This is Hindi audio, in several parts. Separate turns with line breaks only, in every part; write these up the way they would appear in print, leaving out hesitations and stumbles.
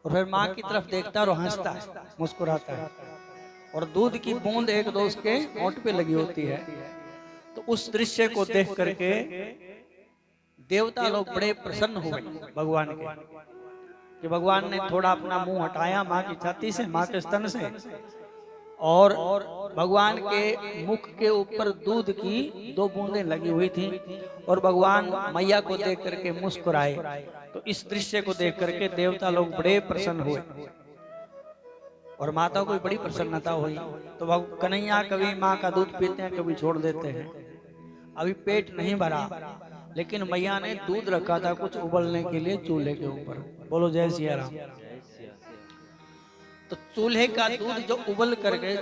और फिर माँ की तरफ देखता है और हंसता है, मुस्कुराता है, और दूध की बूंद एक दो उसके होंठ पे लगी होती है। तो उस दृश्य को देख करके देवता लोग बड़े प्रसन्न हुए भगवान के, कि भगवान ने थोड़ा अपना मुंह हटाया माँ की छाती से, माँ के स्तन से, और भगवान के मुख के ऊपर दूध की दो बूंदें लगी हुई थी, और भगवान मैया को देख करके मुस्कुराए। तो इस दृश्य को देख करके देवता लोग बड़े प्रसन्न हुए और माता को भी बड़ी प्रसन्नता हुई। तो कन्हैया कभी माँ का दूध पीते हैं, कभी छोड़ देते हैं। अभी पेट नहीं भरा, लेकिन मैया ने दूध रखा था कुछ उबलने के लिए चूल्हे के ऊपर। बोलो जय सिया राम। तो चूल्हे का दूध जो उबल करके,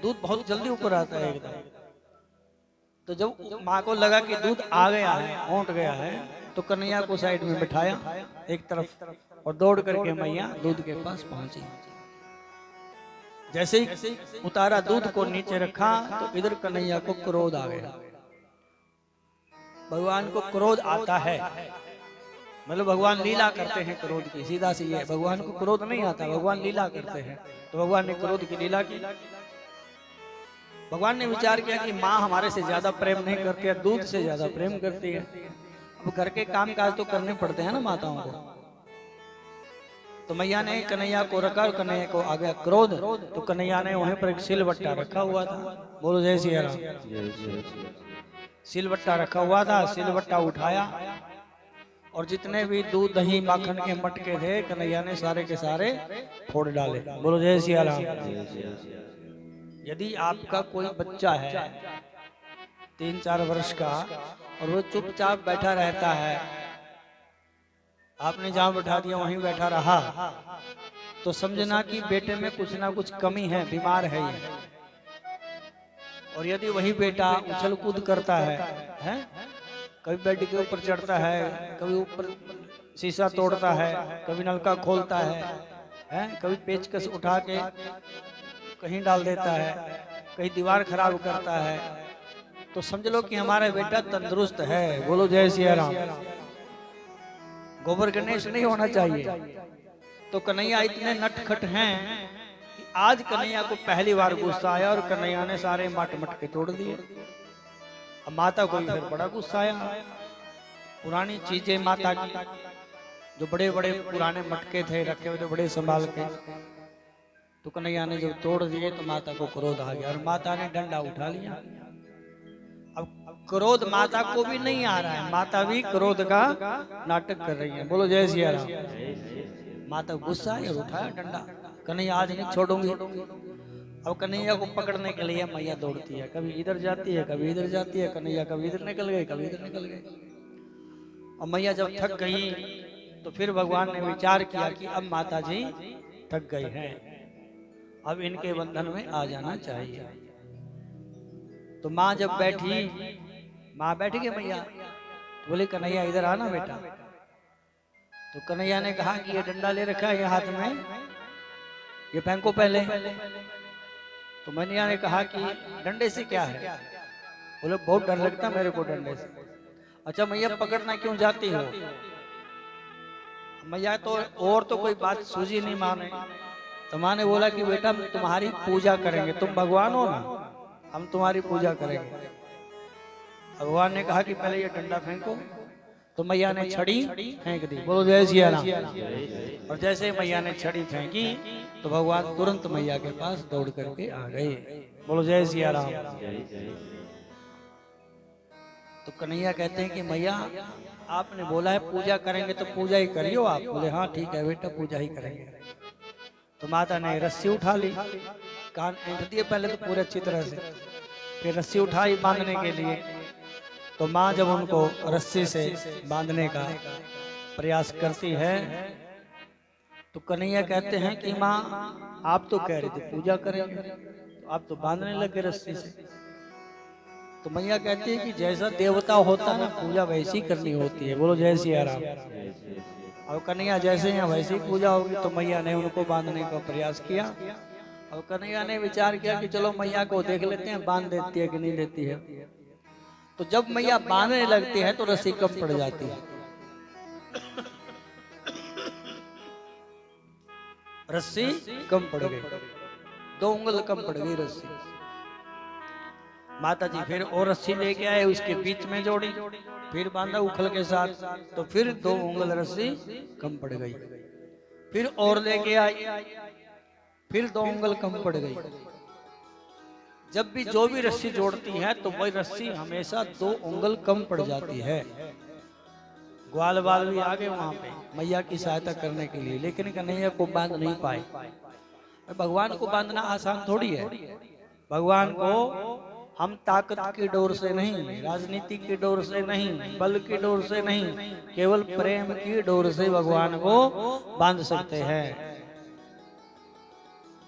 दूध बहुत जल्दी ऊपर आता है एकदम, तो जब माँ को लगा कि दूध आ गया है, औंट गया है, तो कन्हैया को साइड में बिठाया एक तरफ, और दौड़ करके मैया दूध के पास पहुंची। जैसे ही उतारा दूध को नीचे रखा, तो इधर कन्हैया को क्रोध आ गया। भगवान को क्रोध आता है, मतलब भगवान लीला करते हैं क्रोध की, सीधा सी है। भगवान को क्रोध नहीं आता, भगवान लीला करते हैं। तो भगवान ने क्रोध की लीला की। भगवान ने विचार किया कि माँ हमारे से ज्यादा प्रेम नहीं करती है, दूध से ज्यादा प्रेम करती है। अब घर के काम काज तो करने पड़ते हैं ना माताओं को। तो मैया ने कन्हैया को रखा और कन्हैया को आ गया क्रोध। तो कन्हैया ने वहीं पर एक सिलबट्टा रखा हुआ था। बोलो जय सिया राम। सिलबट्टा रखा हुआ था, सिलबट्टा उठाया, और जितने भी दूध दही माखन के मटके थे कन्हैया ने सारे के सारे फोड़ डाले। बोलो जय सिया राम। यदि आपका कोई बच्चा है 3-4 वर्ष का और वो चुपचाप बैठा रहता है, आपने जहां बैठा दिया वहीं बैठा रहा, तो समझना कि बेटे में कुछ ना कुछ कमी है, बीमार है ये। और यदि वही बेटा उछल कूद करता है? कभी बेड के ऊपर चढ़ता है, कभी ऊपर शीशा तोड़ता है, कभी नलका खोलता है? कभी पेचकस उठा के कहीं डाल देता है, कहीं दीवार खराब करता है, तो समझ लो कि हमारा बेटा तंदुरुस्त है। बोलो जय सिया राम। गोबर गणेश नहीं होना चाहिए। तो कन्हैया इतने नटखट हैं कि आज कन्हैया को पहली बार गुस्सा आया और कन्हैया ने सारे मट मटके तोड़ दिए। अब माता को भी फिर बड़ा गुस्सा आया। पुरानी चीजें माता की, जो बड़े बड़े पुराने मटके थे रखे हुए थे बड़े संभाल के, तो कन्हैया ने जब तोड़ दिए तो माता को क्रोध आ गया और माता ने डंडा उठा लिया। अब क्रोध माता को भी नहीं आ रहा है, माता भी क्रोध का नाटक कर रही है। बोलो जय सिया राम। माता गुस्सा है और उठाया डंडा, कन्हैया आज नहीं छोड़ूंगी। अब कन्हैया को पकड़ने के लिए मैया दौड़ती है, कभी इधर जाती है कभी इधर जाती है, कन्हैया कभी इधर निकल गए कभी इधर निकल गए। और मैया जब थक गई तो फिर भगवान ने विचार किया कि अब माता जी थक गई हैं, अब इनके बंधन में आ जाना चाहिए। तो माँ जब बैठी, माँ बैठ गई मैया, तो बोले कन्हैया इधर आना बेटा। तो कन्हैया ने कहा कि ये डंडा ले रखा है ये हाथ में, ये फेंको पहले। तो मैया ने कहा कि डंडे से क्या है? बोले बहुत डर लगता मेरे को डंडे से। अच्छा मैया पकड़ना क्यों जाती हो? मैया तो और तो कोई बात सूझी नहीं माने। तो माँ ने बोला कि बेटा हम तुम्हारी पूजा करेंगे, तुम भगवान हो ना, हम तुम्हारी पूजा करेंगे। भगवान ने कहा कि पहले ये डंडा फेंको। तो मैया ने छड़ी फेंक दी। बोलो जय सिया राम। और जैसे मैया ने छड़ी फेंकी तो भगवान तुरंत मैया के पास दौड़ करके आ गए। बोलो जय सिया राम। तो कन्हैया कहते हैं कि मैया आपने बोला है पूजा करेंगे तो पूजा ही करियो आप। बोले हाँ ठीक है बेटा पूजा ही करेंगे। तो माता ने रस्सी उठा ली, कान ऐंठ दिए पहले तो पूरे अच्छी तरह से, फिर रस्सी उठाई बांधने के लिए। तो माँ जब उनको रस्सी से बांधने का प्रयास करती है तो कन्हैया कहते हैं कि माँ आप तो कह रहे थे पूजा करेंगे, तो आप तो बांधने लगे रस्सी से। तो मैया कहती है कि जैसा देवता होता है ना पूजा वैसी करनी होती है। बोलो जय सिया राम। और कन्हैया जैसे यहाँ वैसी ही पूजा होगी, तो मैया ने उनको बांधने का प्रयास किया। और कन्हैया ने विचार किया कि चलो मैया को देख लेते हैं बांध देती है कि नहीं देती है। तो जब मैया बांधने लगती है तो रस्सी कम पड़ जाती है। रस्सी कम पड़ गई, 2 उंगल कम पड़ गई रस्सी। माता जी फिर और रस्सी लेके आए, उसके बीच में जोड़ी, फिर बांधा उखल के साथ, तो फिर 2 उंगल रस्सी कम पड़ गई। फिर और लेके आई, फिर 2 उंगल कम पड़ गई। जब भी जो भी रस्सी जोड़ती है तो वही रस्सी हमेशा 2 उंगल कम पड़ जाती है। ग्वाल बाल भी आ गए वहां पे मैया की सहायता करने के लिए, लेकिन कन्हैया को बांध नहीं पाए। भगवान को बांधना आसान थोड़ी है। भगवान को हम ताकत की डोर से नहीं, राजनीति की डोर से नहीं, बल की डोर से नहीं, केवल प्रेम की डोर से भगवान को बांध सकते हैं।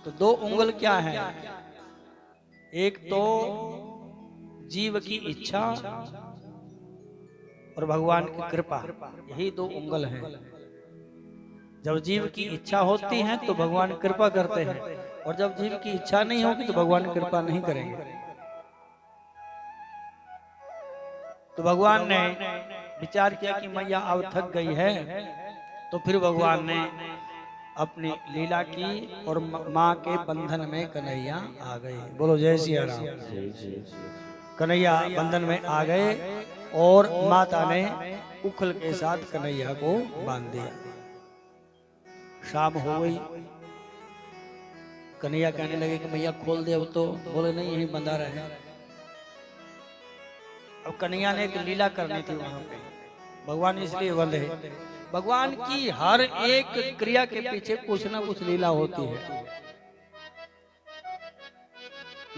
तो 2 उंगल क्या है? एक तो जीव की इच्छा और भगवान की कृपा, यही 2 उंगल हैं। जब जीव की इच्छा होती है तो भगवान कृपा करते हैं, और जब जीव की इच्छा नहीं होगी तो भगवान कृपा नहीं करेंगे। तो भगवान ने विचार किया कि मैया अब थक गई है, तो फिर भगवान ने अपनी लीला की और माँ के बंधन में कन्हैया आ गए। बोलो जय सिया राम। कन्हैया बंधन में आ गए और माता ने उखल के साथ कन्हैया को बांध दिया। शाम हो गई, कन्हैया कहने लगे कि मैया खोल दे अब तो। बोले नहीं, यही बंधा रहे। अब कन्हैया ने एक लीला करनी थी वहां पे, भगवान इसलिए बंधे। भगवान की हर एक क्रिया के पीछे कुछ ना कुछ लीला होती है।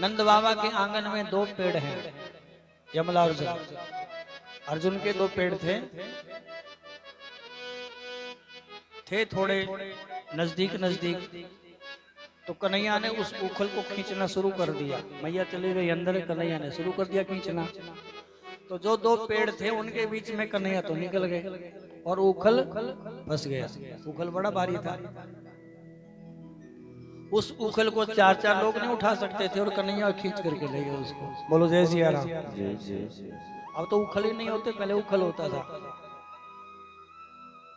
नंद बाबा के आंगन में 2 पेड़ हैं, यमला अर्जुन। अर्जुन के 2 पेड़ थे थोड़े नजदीक नजदीक। तो कन्हैया ने उस उखल को खींचना शुरू कर दिया। मैया चली गई अंदर, कन्हैया ने शुरू कर दिया खींचना। तो जो 2 पेड़ थे उनके बीच में कन्हैया तो निकल गए और उखल फंस गया। उखल बड़ा भारी था, उस उखल को 4-4 लोग नहीं उठा सकते थे, और कन्हैया खींच करके ले गए उसको। बोलो जय सिया राम। अब तो उखल ही नहीं होते, पहले उखल होता था,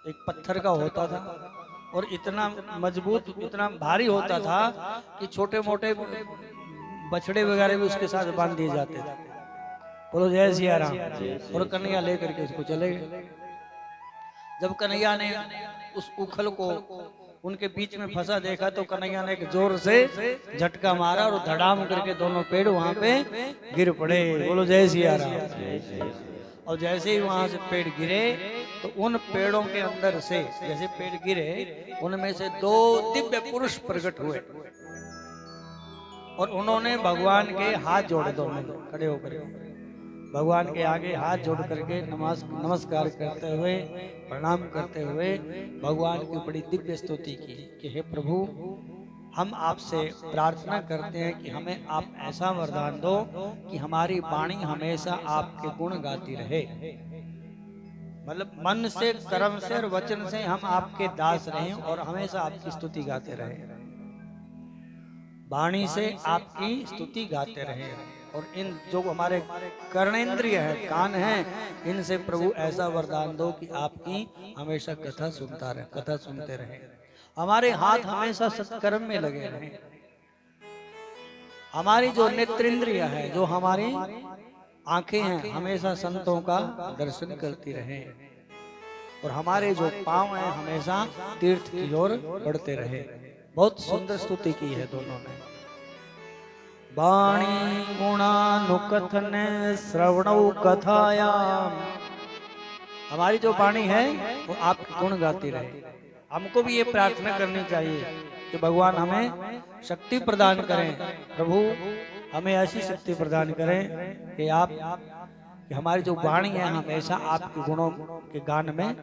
एक पत्थर का होता था और इतना मजबूत, इतना भारी होता था कि छोटे मोटे बछड़े वगैरह भी उसके साथ बांध दिए जाते थे। बोलो जय सिया राम। और कन्हैया लेकर के उसको चले गए। जब कन्हैया ने उस उखल को उनके बीच में फंसा देखा तो कन्हैया ने एक जोर से झटका मारा और धड़ाम करके दोनों पेड़ वहां पे गिर पड़े। बोलो जय सिया राम। और जैसे ही वहां से पेड़ गिरे तो उन पेड़ों के अंदर से जैसे पेड़ गिरे, उनमें से 2 दिव्य पुरुष प्रकट हुए और उन्होंने भगवान के हाथ जोड़े, दोनों खड़े होकर भगवान के आगे हाथ जोड़ करके नमस्कार करते हुए, प्रणाम करते हुए भगवान की बड़ी दिव्य स्तुति की कि हे प्रभु, हम आपसे प्रार्थना करते हैं कि हमें आप ऐसा वरदान दो कि हमारी वाणी हमेशा आपके गुण गाती रहे। मतलब मन से, कर्म से और वचन से हम आपके दास रहें और हमेशा आपकी स्तुति गाते रहें। वाणी से आपकी स्तुति गाते रहें, और इन जो हमारे कर्णेंद्रिय है, कान हैं, इनसे प्रभु ऐसा वरदान दो कि आपकी हमेशा कथा सुनते रहे। हमारे हाथ हमेशा सत्कर्म में लगे रहे। हमारी जो नेत्रेंद्रिय है, जो हमारी आंखें हैं, हमेशा संतों का दर्शन करती रहे, और हमारे जो पांव हैं हमेशा तीर्थ की ओर बढ़ते रहे। बहुत सुंदर स्तुति की है दोनों ने। वाणी गुणानुकथन श्रवणौ कथायाम। हमारी जो वाणी है वो आपके गुण गाती रहे। हमको भी ये प्रार्थना करनी चाहिए कि भगवान हमें शक्ति प्रदान करें। प्रभु हमें ऐसी शक्ति प्रदान करें कि कि हमारी जो वाणी है हमेशा आपके गुणों के गान में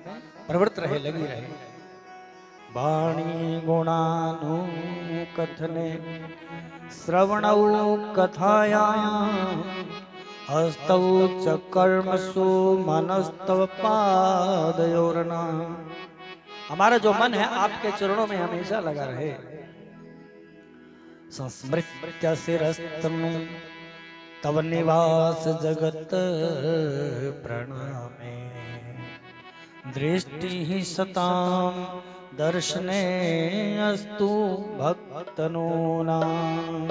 प्रवृत्त रहे, लगी रहे। वाणी गुणानुकथने श्रवणौ कथायां हस्तौ च कर्मसु मनस्तव पादयोर्ना। हमारा जो मन है आपके चरणों में हमेशा लगा रहे। संस्मृत्य शिरस्तनु तव निवास जगत प्रणामे दृष्टि ही सताम दर्शने अस्तु भक्तनो नाम।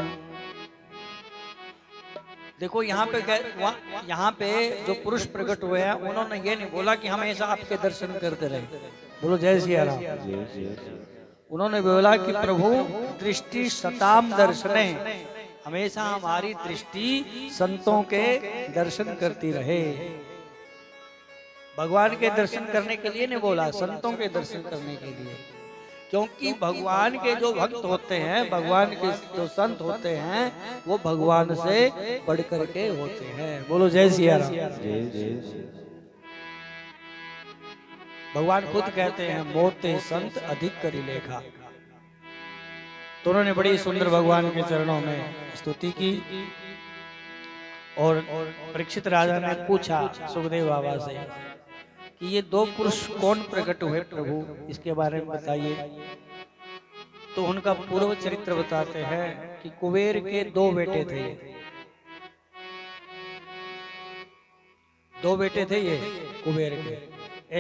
देखो यहाँ पे जो पुरुष प्रकट हुए हैं उन्होंने ये नहीं बोला कि हमेशा आपके दर्शन करते रहे। बोलो जय सिया राम। उन्होंने बोला कि प्रभु दृष्टि सताम दर्शने, हमेशा हमारी दृष्टि संतों के दर्शन करती रहे। भगवान के दर्शन करने के लिए नहीं बोला, संतों के दर्शन करने के लिए। क्योंकि भगवान के जो भक्त होते हैं, भगवान के जो संत होते हैं, वो भगवान से बढ़ करके होते हैं। बोलो जय सिया राम। भगवान खुद कहते हैं मोते संत अधिक करी लेखा। तो उन्होंने बड़ी सुंदर भगवान के चरणों में स्तुति की। और परीक्षित राजा ने पूछा सुखदेव बाबा से कि ये दो पुरुष कौन प्रकट हुए प्रभु, इसके बारे में बताइए। तो उनका पूर्व चरित्र बताते हैं कि कुबेर के दो बेटे थे। दो बेटे थे ये कुबेर के।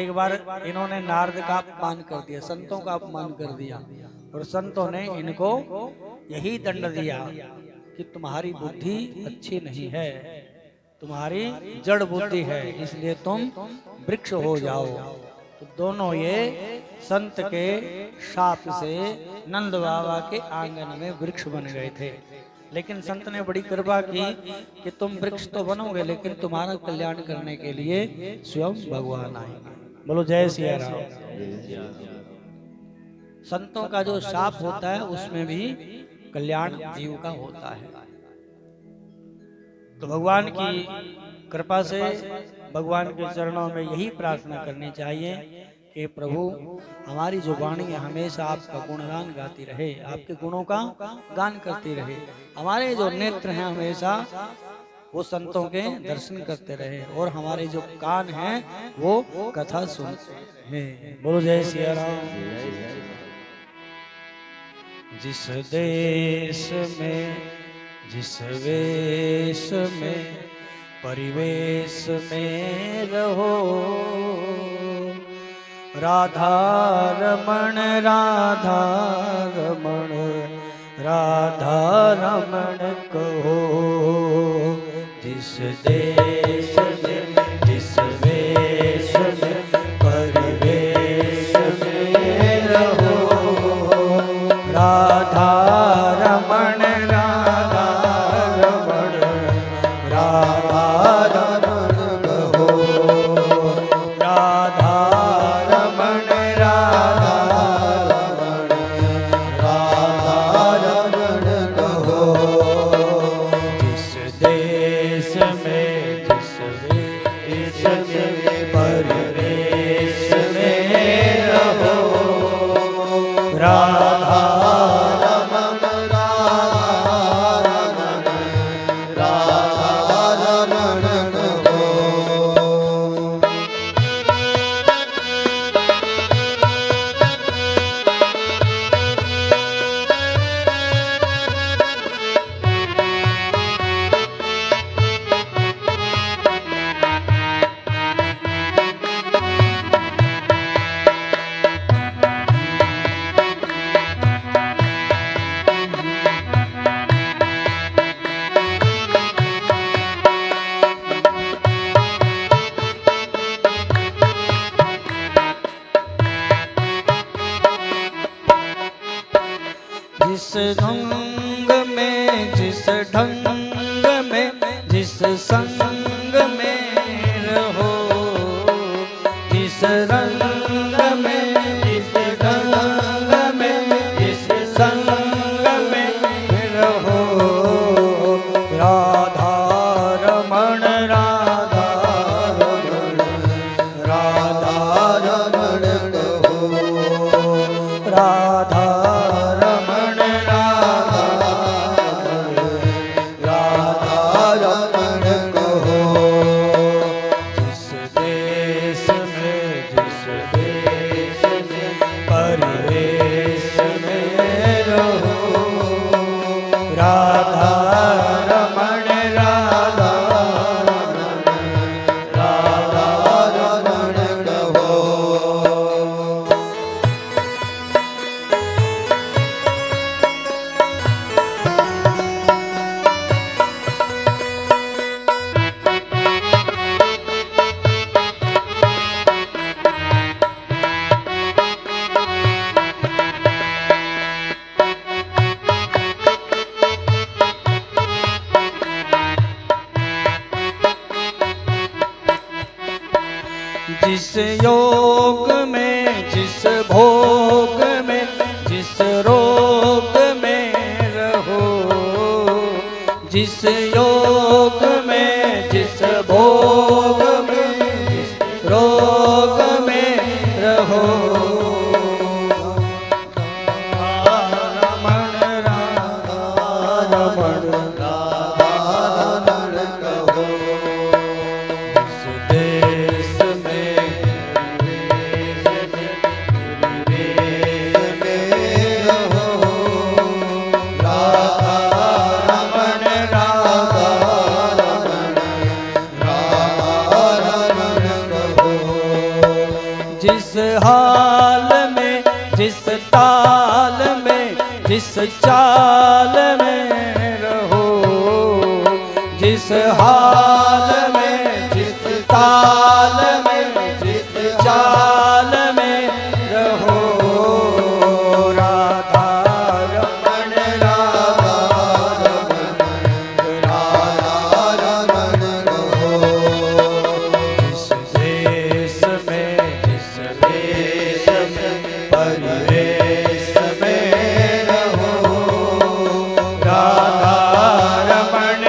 एक बार इन्होंने नारद का अपमान कर दिया, संतों का अपमान कर दिया, और संतों ने इनको यही दंड दिया कि तुम्हारी बुद्धि अच्छी नहीं है, तुम्हारी जड़ बुद्धि है, इसलिए तुम वृक्ष हो जाओ। तो दोनों ये संत के शाप से नंद बाबा के आंगन में वृक्ष बन गए थे। लेकिन संत ने बड़ी कृपा की कि तुम वृक्ष तो बनोगे, लेकिन तुम्हारा कल्याण करने के लिए स्वयं भगवान आएंगे। बोलो जय सिया राम। संतों का जो शाप होता है उसमें भी कल्याण जीव का होता है। तो भगवान की कृपा से भगवान के चरणों में यही प्रार्थना करनी चाहिए कि प्रभु हमारी जो वाणी है हमेशा आपका गुणगान गाती रहे, आपके गुणों का गान करती रहे। हमारे जो नेत्र हैं हमेशा वो संतों के दर्शन करते रहे, और हमारे जो कान हैं वो कथा सुनते हैं। बोलो जय सिया राम। जिस देश में जिस वेश में परिवेश में रहो, राधा रमण राधा रमण राधा रमण कहो। जिस देश में जिस वेश में परिवेश में रहो, राधा रमण राधा रमण राधा रमण कहो। राधा रमण राधा रमण राधा रमण कहो। जिस देश में जिस वेश में परिवेश में रहो, राधा जिस ढंग में जिस ढंग में जिस संग में रहो, जिस रंग में जिस ढंग में जिस संग में रहो, राधा रमण राधा रमण राधा रमण कहो। राधा योग में, जिस भोग में, जिस रोग में रहो, जिस योग में, जिस भोग में, जिस रोग में रहो, रमण रमण कहो। जिस देश में रहो, राधा रमण कहो। जिस हाल में, जिस ताल में, जिस चाल में रहो, जिस हाल में, जिस ताल में, जिस चाल में रहो, राधा रमण रहो। जिस देश में, जिस देश में, परिवेश में रहो, राधा रमण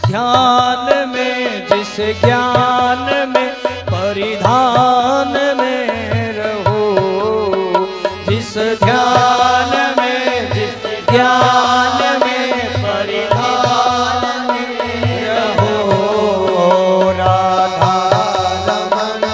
ध्यान में, जिस ज्ञान में, परिधान में रहो, जिस ध्यान में, जिस ज्ञान में, परिधान में रहो, राधा रमण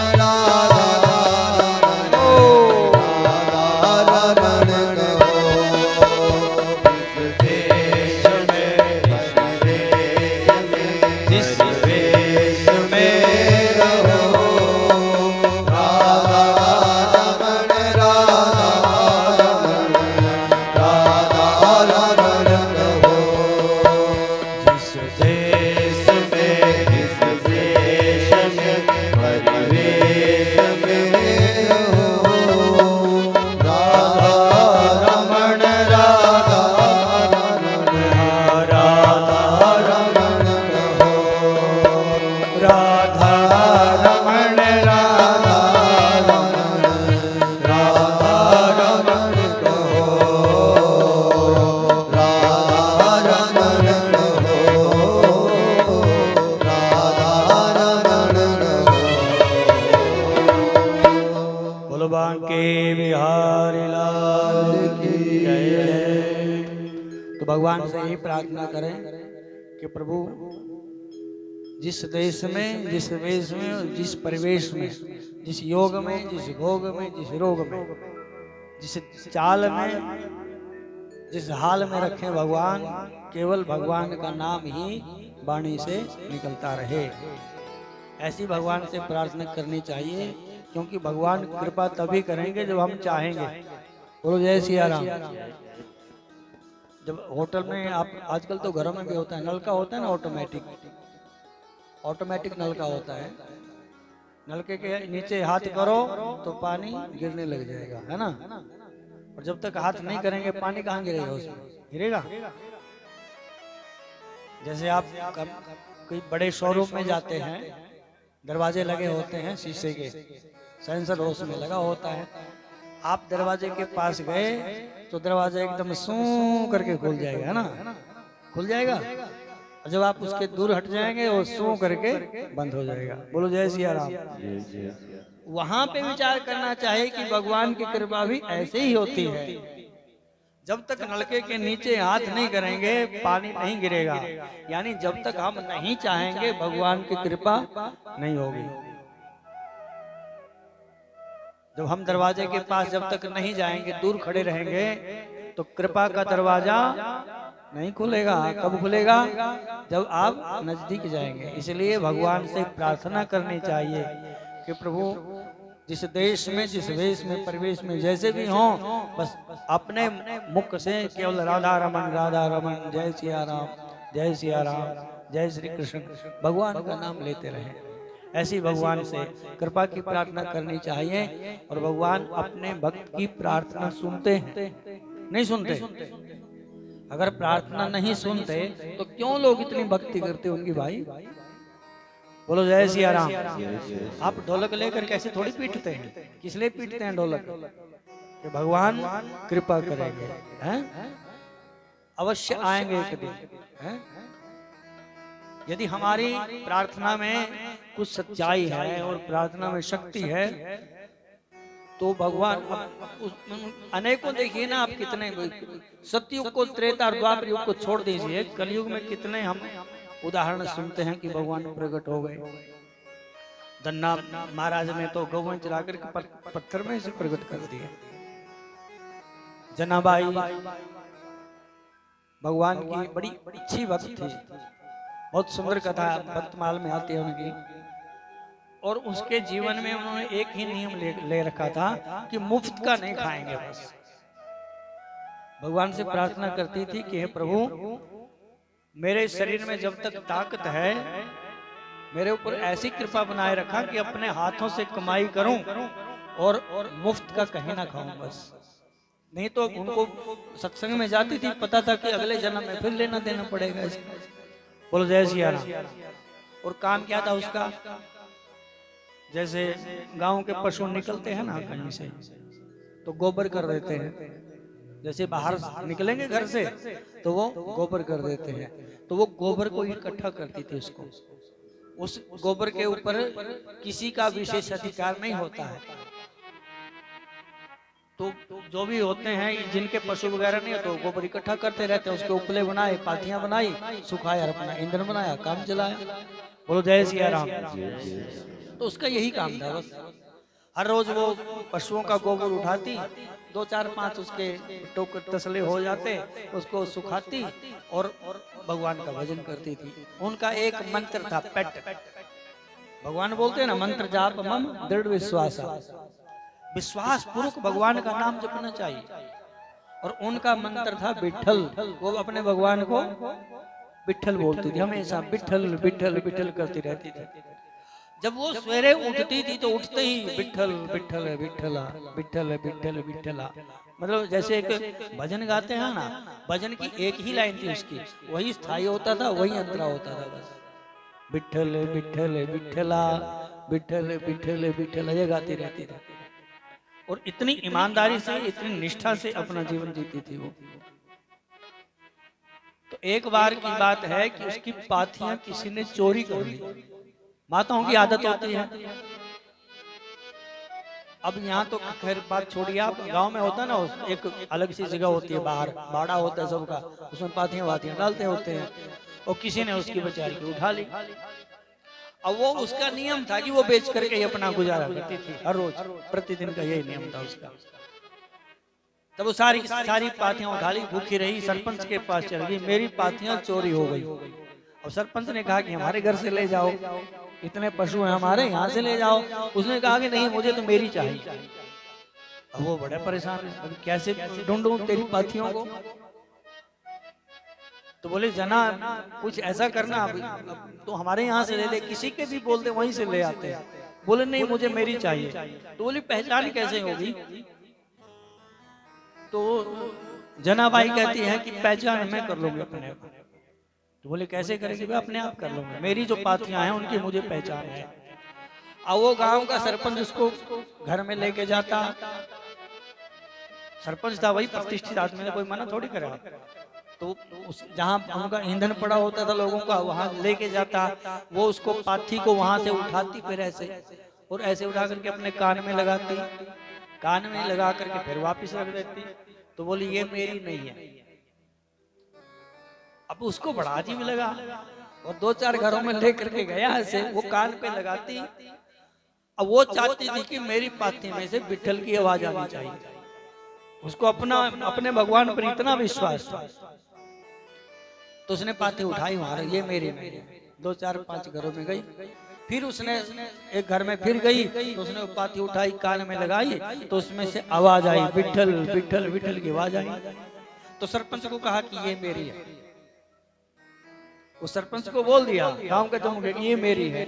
भगवान से यही प्रार्थना करें कि प्रभु जिस देश में, जिस वेश में, जिस परिवेश में, जिस योग में, जिस भोग में, जिस रोग में, जिस चाल में, जिस हाल में रखें भगवान, केवल भगवान का नाम ही वाणी से निकलता रहे। ऐसी भगवान से प्रार्थना करनी चाहिए, क्योंकि भगवान कृपा तभी करेंगे जब हम चाहेंगे। बोलो जय सिया राम। जब होटल में आप, आजकल तो घरों में भी होता है, नल का होता है ना, ऑटोमेटिक नल का होता है। नलके के नीचे हाथ करो तो पानी गिरने लग जाएगा, है ना। और जब तक हाथ नहीं करेंगे पानी कहाँ गिरेगा, उसमें गिरेगा। जैसे आप कोई बड़े शोरूम में जाते हैं, दरवाजे लगे होते हैं शीशे के, सेंसर उसमें लगा होता है। आप दरवाजे के पास गए तो दरवाजा एकदम सू करके खुल जाएगा, है ना, खुल जाएगा। और जब आप उसके दूर हट जाएंगे वो सू करके बंद हो जाएगा। बोलो जय सिया राम। वहां पे विचार करना चाहिए कि भगवान की कृपा भी ऐसे ही होती है। जब तक नलके के नीचे हाथ नहीं करेंगे पानी नहीं गिरेगा, यानी जब तक हम नहीं चाहेंगे भगवान की कृपा नहीं होगी। जब हम दरवाजे के पास जब तक नहीं जाएंगे, दूर खड़े रहेंगे, तो कृपा का दरवाजा नहीं खुलेगा। कब खुलेगा? जब आप नजदीक जाएंगे। इसलिए भगवान से प्रार्थना करनी चाहिए कि प्रभु जिस देश में, जिस वेश में, परिवेश में जैसे भी हो, बस अपने मुख से केवल राधा रमन, राधा रमन, जय सिया राम, जय सिया राम, जय श्री कृष्ण, भगवान का नाम लेते रहे। ऐसी भगवान से कृपा की प्रार्थना करनी चाहिए। और भगवान अपने भक्त की प्रार्थना सुनते हैं, नहीं सुनते? अगर प्रार्थना नहीं सुनते तो क्यों लोग इतनी भक्ति करते होंगे भाई? बोलो जय सिया राम। आप ढोलक लेकर कैसे थोड़ी पीटते हैं? किस लिए पीटते हैं ढोलक? कि भगवान कृपा करेंगे, हैं? अवश्य आएंगे एक दिन, हैं? यदि हमारी प्रार्थना में कुछ सच्चाई है और प्रार्थना में शक्ति है तो भगवान अनेकों, देखिए ना आप कितने, सतयुग को, त्रेता और द्वापर युग को छोड़ दीजिए, कलयुग में कितने हम उदाहरण सुनते हैं कि भगवान प्रकट हो गए। धन्ना महाराज ने तो गौवन चलाकर पत्थर में से प्रकट कर दिए। जनाबाई भगवान की बड़ी अच्छी भक्त थी, बहुत सुंदर कथा भक्तमाल में आती है उनकी। और उसके जीवन में उन्होंने एक ही नियम ले रखा था कि मुफ्त का नहीं खाएंगे। बस भगवान से प्रार्थना करती थी कि हे प्रभु, मेरे शरीर में जब तक ताकत है मेरे ऊपर ऐसी कृपा बनाए रखा कि अपने हाथों से कमाई करूं और मुफ्त का कहीं ना खाऊं। बस नहीं तो उनको सत्संग में जाती थी, पता था कि अगले जन्म में फिर लेना देना पड़ेगा। बोलो जय सिया राम। और काम क्या था उसका? जैसे गांव के पशु निकलते हैं ना कहीं से, तो गोबर कर देते हैं। जैसे बाहर निकलेंगे घर से तो वो गोबर कर देते हैं, तो वो गोबर को इकट्ठा करती थी। उसको, उस गोबर के ऊपर किसी का विशेष अधिकार नहीं होता है। तो जो भी होते हैं जिनके पशु वगैरह नहीं है तो गोबर इकट्ठा करते रहते हैं, उसके उपले बनाए, पाथियां बनाई, सुखाया, अपना ईंधन बनाया, काम चलाया। बोलो जय सिया राम। तो उसका यही काम था। बस हर रोज वो पशुओं का गोबर उठाती, 2 4 5 उसके टोकर तसले हो जाते, उसको सुखाती और भगवान का भजन करती थी। उनका एक मंत्र था, पेट। भगवान बोलते हैं ना, मंत्र जाप मम दृढ़ विश्वास। विश्वास पूर्वक भगवान का नाम जपना चाहिए। और उनका मंत्र था विठल। वो अपने भगवान को विठल बोलती थी, हमेशा विठल विठल विठल करती रहती थी। जब वो सवेरे उठती थी तो उठते ही विठल विठल विठला, विठल विठल विठला, मतलब जैसे एक भजन गाते हैं ना, भजन की एक ही लाइन थी उसकी, वही स्थायी होता था, वही अंतरा होता था। बस विठल विठल विठला, विठल विठल विठला, ये गाती रहती थी। और इतनी ईमानदारी से, इतनी निष्ठा से अपना जीवन जीती थी वो। तो एक बार की बात है कि उसकी पाथियां किसी ने चोरी कर ली। माताओं की आदत होती है। अब यहाँ तो खैर बात छोड़िए, आप गांव में होता है ना, एक अलग सी जगह होती है, बाहर बाड़ा होता है सबका, उसमें पाथियां वाथियां डालते होते हैं। और किसी ने उसकी बेचारी को उठा ली। अब वो, उसका नियम था कि वो बेच करके ही अपना गुजारा करती थी, हर रोज प्रतिदिन का यही नियम था उसका। तब वो सारी पाथियां उठा ली, भूखी रही, सरपंच के पास चल गई, मेरी पाथियां चोरी हो गई। और सरपंच ने कहा कि हमारे घर से ले जाओ, इतने पशु हैं हमारे, यहाँ से ले जाओ। उसने कहा कि नहीं, मुझे तो मेरी चाहिए। अब वो बड़े परेशान है, कैसे ढूंढूं तेरी पाथियों को? तो बोले जना कुछ ऐसा करना, तो हमारे यहाँ से ले ले, किसी के भी बोल दे वहीं से ले आते हैं। बोले नहीं, मुझे मेरी चाहिए। तो बोले पहचान कैसे होगी? तो जनाबाई कहती है कि पहचान मैं कर लूंगी अपने आप। तो बोले कैसे करेंगे? मैं अपने आप कर लूंगा, मेरी जो पाथियां हैं उनकी मुझे पहचान है। अब वो गांव का सरपंच उसको घर में लेके जाता। सरपंच था, वही प्रतिष्ठित आदमी ने, कोई मना थोड़ी करा। तो जहाँ उनका ईंधन पड़ा होता था लोगों का, वहां लेके जाता। वो उसको पाथी को वहां से उठाती, फिर ऐसे और ऐसे उठा करके अपने कान में लगाती, कान में लगा करके फिर वापिस रख देती। तो बोली ये मेरी नहीं है। अब उसको बड़ा अजीब लगा और 2 4 घरों में लेकर के गया ऐसे, वो कान पे लगाती। अब वो चाहती थी कि मेरी पाथी में से विठल की आवाज आनी चाहिए। उसको अपने भगवान पर इतना विश्वास था। तो उसने पाथी उठाई, वहां ये मेरी नहीं। 2 4 5 घरों में गई, फिर उसने एक घर में फिर गई तो उसने वो पाथी उठाई, कान में लगाई, तो उसमें से आवाज आई, विठल विठल विठल की आवाज आई। तो सरपंच को कहा कि ये मेरी है। वो सरपंच को बोल दिया गांव के तुम, ये मेरी है।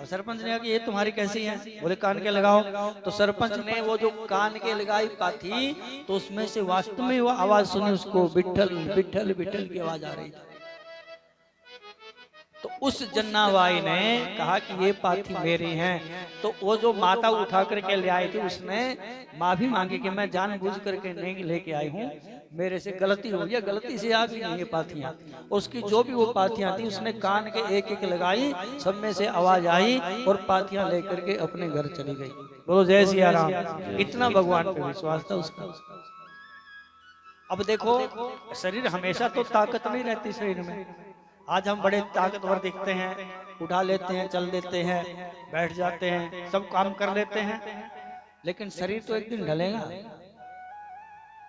और सरपंच ने कहा कि ये तुम्हारी कैसी है? बोले कान के लगाओ। तो सरपंच ने वो जो कान के लगाई पाथी, तो उसमें से वास्तव में वो आवाज सुनी, उसको विठल विठल विठल की आवाज आ रही थी। तो उस जन्नाबाई ने कहा कि ये पाथी मेरी है। तो वो जो माता उठा करके ले आई थी, उसने माफी मांगी कि मैं जानबूझ करके नहीं लेके आई हूँ, मेरे से गलती हो गई, गलती से आ गई ये पाथियां। उसकी जो भी वो पाथियां थी उसने कान के एक एक लगाई, सब में से आवाज आई और पाथियां लेकर के अपने घर चली गई। बोलो जय सिया राम। इतना भगवान पे विश्वास था उसका। अब देखो, शरीर हमेशा तो ताकत नहीं रहती शरीर में। आज हम बड़े ताकतवर दिखते हैं, उठा लेते हैं, चल देते हैं, बैठ जाते हैं, सब काम कर लेते हैं, लेकिन शरीर तो एक दिन ढलेगा।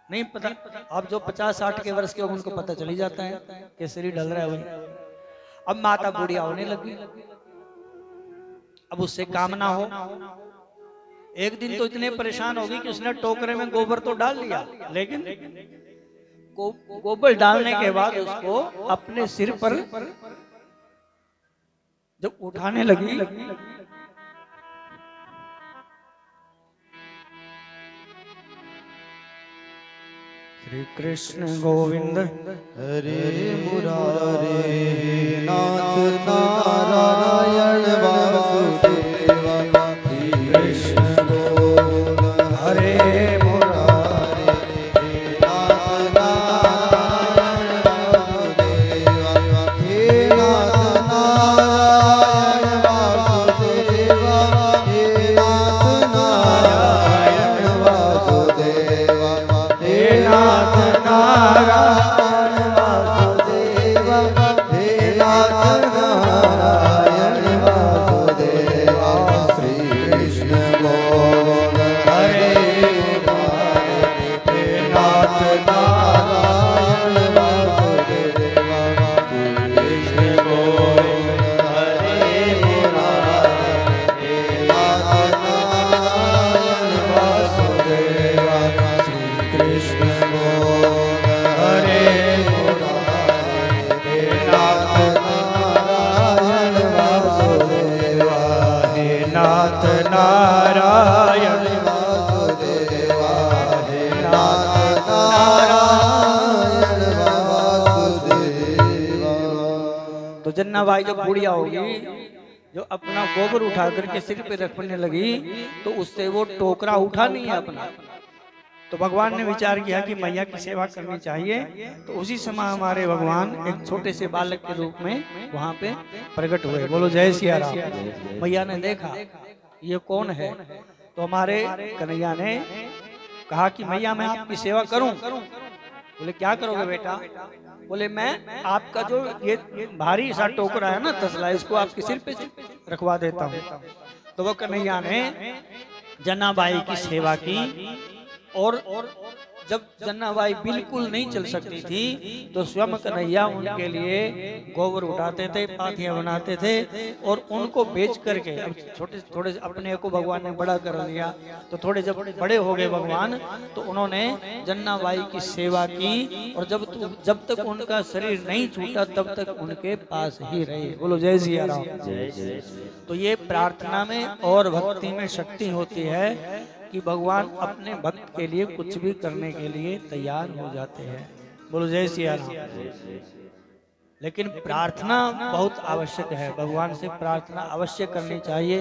नहीं पता, अब जो 50-60 के वर्ष के होंगे उनको पता चली जाता है कि शरीर ढल रहा है भाई। अब माता बुढ़िया होने लगी, अब उससे काम ना हो। एक दिन तो इतने परेशान होगी कि उसने टोकरे में गोबर तो डाल लिया, लेकिन गोबर डालने के बाद उसको अपने सिर पर जब उठाने लगी, श्री कृष्ण गोविंद
हरे मुरारे नाथ नारायण वासुदेव श्री कृष्ण गोविंद हरे मुरारे नाथ नारायण वासुदेव हे नाथ नारायण वासुदेव हे नाथ नारायण वासुदेव हे नाथ नारायण वासुदेव हे नाथ नारायण वासुदेव श्री कृष्ण गोविंद हरे मुरारे हे नाथ नारायण वासुदेव श्री कृष्ण गोविंद हरे मुरारे हे नाथ नारायण वासुदेव श्री कृष्ण गोविंद हरे मुरारे हे नाथ नारायण वासुदेव हे नाथ नारायण वासुदेव हे नाथ नारायण वासुदेव।
तो जन्नाबाई जब बुढ़िया होगी, जो अपना गोबर उठा करके सिर पे रखने लगी, तो उससे वो टोकरा उठा नहीं है अपना। तो भगवान ने विचार किया कि मैया की सेवा करनी चाहिए। तो उसी समय हमारे भगवान एक छोटे से बालक के रूप में वहां पे प्रकट हुए। बोलो जय सिया राम। मैया ने देखा ये कौन है, तो हमारे कन्हैया ने कहा कि मैया मैं आपकी सेवा करूं। बोले क्या करोगे बेटा? बोले मैं आपका जो ये भारी सा टोकरा है ना, तसला, इसको आपके सिर पे रखवा देता हूँ। तो वो कन्हैया ने जन्नाबाई की सेवा की, और जब जन्नाबाई बिल्कुल नहीं चल सकती थी, तो स्वयं कन्हैया उनके लिए गोबर उठाते थे, पाथियां बनाते थे, और उनको बेच करके, अब छोटे थोड़े अपने को भगवान ने बड़ा कर लिया, तो थोड़े जब बड़े हो गए भगवान, तो उन्होंने जन्नाबाई की सेवा की, और जब तक उनका शरीर नहीं छूटा तब तक उनके पास ही रहे। बोलो जय सिया राम। तो ये प्रार्थना में और भक्ति में शक्ति होती है कि भगवान अपने भक्त के लिए कुछ भी करने के लिए तैयार हो जाते हैं। बोलो जय सिया राम। लेकिन प्रार्थना बहुत आवश्यक है, भगवान से प्रार्थना अवश्य करनी चाहिए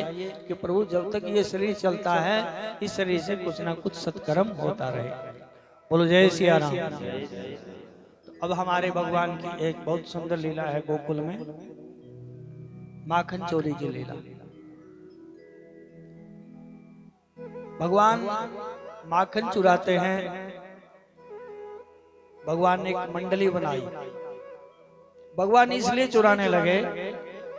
कि प्रभु जब तक ये शरीर चलता है, इस शरीर से कुछ ना कुछ सत्कर्म होता रहे। बोलो जय सिया राम। तो अब हमारे भगवान की एक बहुत सुंदर लीला है गोकुल में, माखन चोरी की लीला। भगवान माखन चुराते हैं। भगवान ने एक मंडली बनाई। भगवान इसलिए चुराने लगे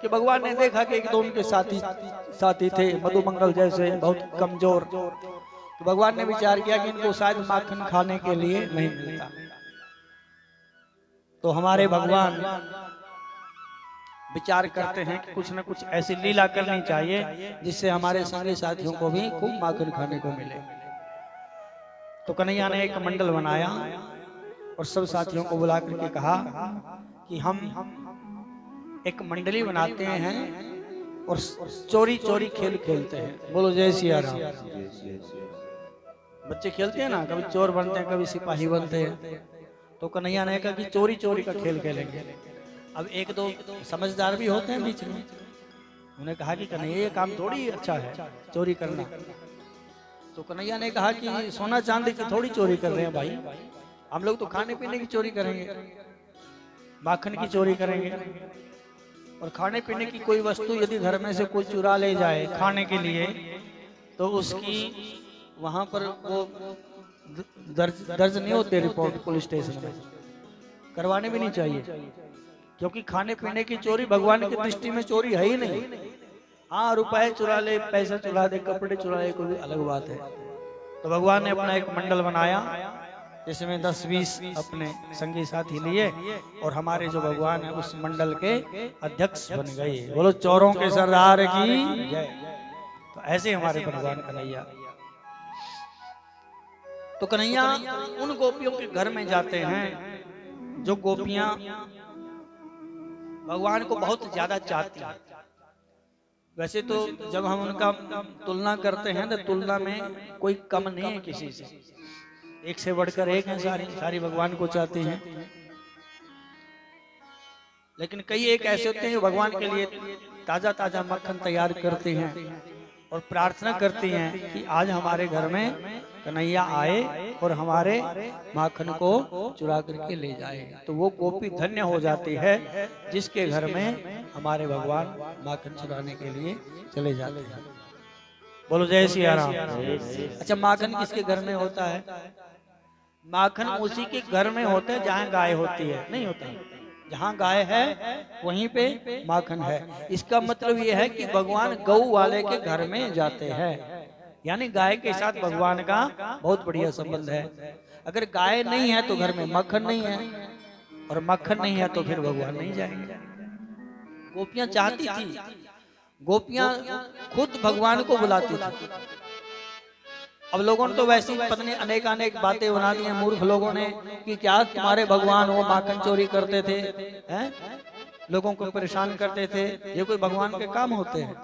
कि भगवान ने देखा कि एक तो उनके साथी थे मधुमंगल जैसे बहुत कमजोर। तो भगवान ने विचार किया कि इनको शायद माखन खाने के लिए नहीं मिलता। तो हमारे भगवान विचार करते हैं कि कुछ न कुछ ऐसी लीला करनी चाहिए जिससे हमारे संगी साथियों को भी खूब माखन खाने को मिले। तो कन्हैया ने एक मंडल बनाया और सब साथियों को बुला करके कहा कि हम एक मंडली बनाते हैं और चोरी चोरी खेल खेलते हैं। बोलो जय सिया राम। बच्चे खेलते हैं ना, कभी चोर बनते हैं, कभी सिपाही बनते हैं। तो कन्हैया ने कहा कि चोरी चोरी का खेल खेलेंगे। अब एक दो समझदार भी होते हैं बीच में, उन्होंने कहा कि कन्हैया ये काम थोड़ी अच्छा है चोरी करना। तो कन्हैया ने कहा कि सोना चांदी की थोड़ी चोरी कर रहे हैं भाई, हम लोग तो खाने पीने की चोरी करेंगे, माखन की चोरी करेंगे। और खाने पीने की कोई वस्तु यदि घर में से कोई चुरा ले जाए खाने के लिए तो उसकी वहां पर वो दर्ज नहीं होते रिपोर्ट पुलिस स्टेशन में, करवाने भी नहीं चाहिए, क्योंकि खाने पीने की चोरी भगवान की दृष्टि में चोरी है ही नहीं। हाँ, रुपए चुरा ले, पैसा चुरा दे, कपड़े चुरा ले, कोई अलग बात है। तो भगवान ने अपना एक मंडल बनाया जिसमें 10-20 अपने संगी साथी लिए और हमारे जो भगवान है उस मंडल के अध्यक्ष बन गए। बोलो चोरों के सरदार की जय। तो ऐसे हमारे भगवान कन्हैया। तो कन्हैया उन गोपियों के घर में जाते हैं जो गोपियां भगवान को बहुत ज्यादा चाहती हैं। वैसे तो जब हम उनका तुलना करते हैं तो तुलना में कोई कम नहीं है किसी से, एक से बढ़कर एक है, सारी भगवान को चाहती हैं। लेकिन कई एक ऐसे होते हैं जो भगवान के लिए ताजा ताजा मक्खन तैयार करते हैं और प्रार्थना करती हैं कि आज हमारे घर में कन्हैया आए और हमारे माखन को चुरा करके ले जाए। तो वो गोपी धन्य हो जाती है जिसके घर में हमारे भगवान माखन चुराने के लिए चले जाते हैं। बोलो जय सिया राम। अच्छा, माखन किसके घर में होता है? माखन उसी के घर में होता है जहाँ गाय होती है, नहीं होता है। जहाँ गाय है वहीं पे माखन है। इसका मतलब यह है कि भगवान गौ वाले के घर में जाते हैं, यानी गाय के साथ भगवान का बहुत बढ़िया संबंध है। अगर गाय नहीं है तो घर में मक्खन नहीं है, और मक्खन नहीं है तो फिर भगवान नहीं जाएंगे। गोपियां चाहती थी, गोपियां खुद भगवान को बुलाती थी। अब लोगों ने तो वैसे ही पत्नी अनेक अनेक बातें बना दी हैं मूर्ख लोगों ने कि क्या तुम्हारे भगवान वो माखन चोरी करते थे, हैं? लोगों को परेशान करते थे, ये कोई भगवान के काम होते हैं?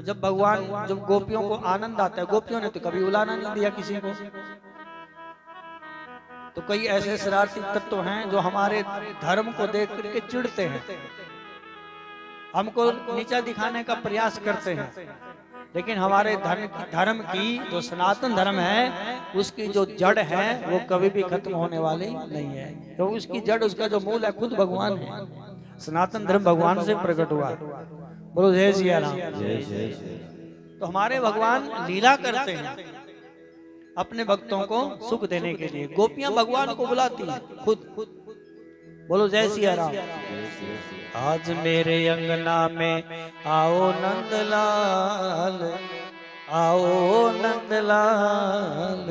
जब भगवान, जब गोपियों को आनंद आता है, गोपियों ने तो कभी बुलाना नहीं दिया किसी को। तो कई ऐसे शरारती तत्व हैं जो हमारे धर्म को देख करके चिढ़ते हैं, हमको नीचा दिखाने का प्रयास करते हैं। लेकिन हमारे धर्म की जो सनातन धर्म है उसकी जो जड़ है वो कभी भी खत्म होने वाली नहीं है, तो उसकी जड़, उसका जो मूल है खुद भगवान है। सनातन धर्म भगवान से प्रकट हुआ। बोलो जय सिया राम। तो हमारे भगवान लीला करते हैं अपने भक्तों को सुख देने के लिए। गोपियां भगवान को बुलाती हैं खुद। बोलो जय सिया राम। आज मेरे अंगना में आओ नंदलाल, आओ नंदलाल,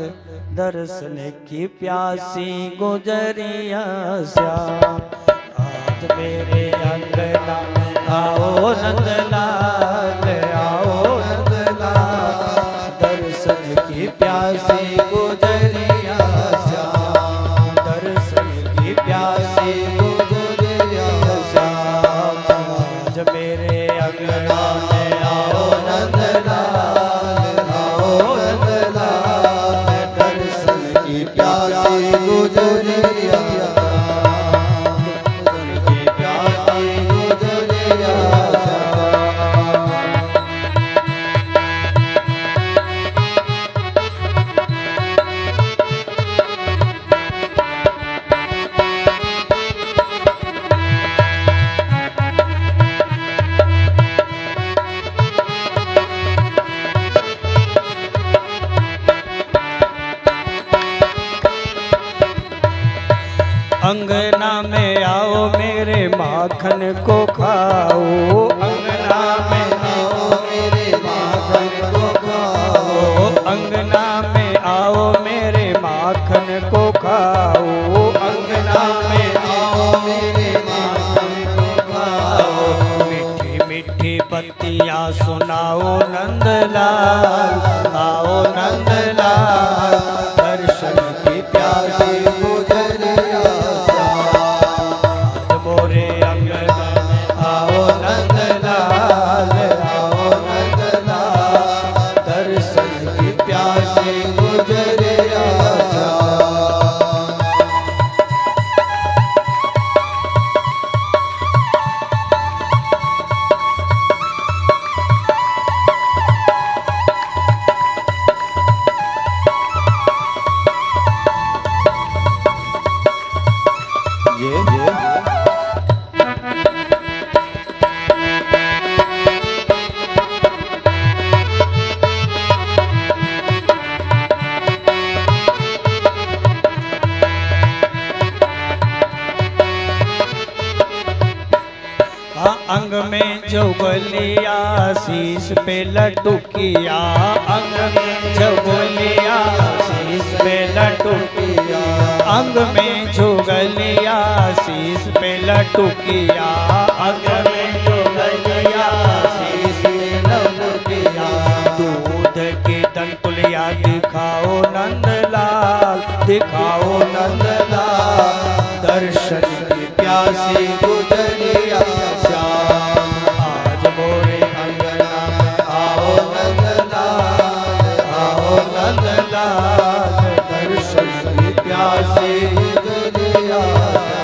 दर्शन की प्यासी गुजरिया श्याम। आज मेरे अंगना में आओ नंदलाल, आओ नंदलाल, दर्शन की प्यासी गुजरिया श्याम, दर्शन की प्यासी मेरे अंगना में आओ नंदलाल, आओ नंदलाल, दर्शन की प्यासी गुजरिया, दर्शन की प्यासी गुजरिया। अंगना में आओ मेरे माखन को खाओ, अंगना में आओ मेरे माखन को खाओ, अंगना में आओ मेरे माखन को खाओ, अंगना में आओ नंदलाल, आओ नंदलाल, दर्शन की प्यासी गुजरिया श्याम। मोरे अंगन में आओ नंदलाल, आओ नंदलाल, दर्शन की प्यासी गुजरिया श्याम। अंग में चौबलिया शीश पे लटुकिया, अंग में चौबलिया शीश पे लटुकिया, अंग में चौबलिया शीश पे लटुकिया, अंग में चौबलिया शीश पे लटुकिया। दूध की तंतुलिया दिखाओ नंदलाल, दिखाओ नंदलाल, दर्शन की प्यासी गुजरिया श्याम। आज मोरे अंगना में आओ नंदलाल, आओ नंदलाल, दर्शन की प्यासी गुजरिया श्याम।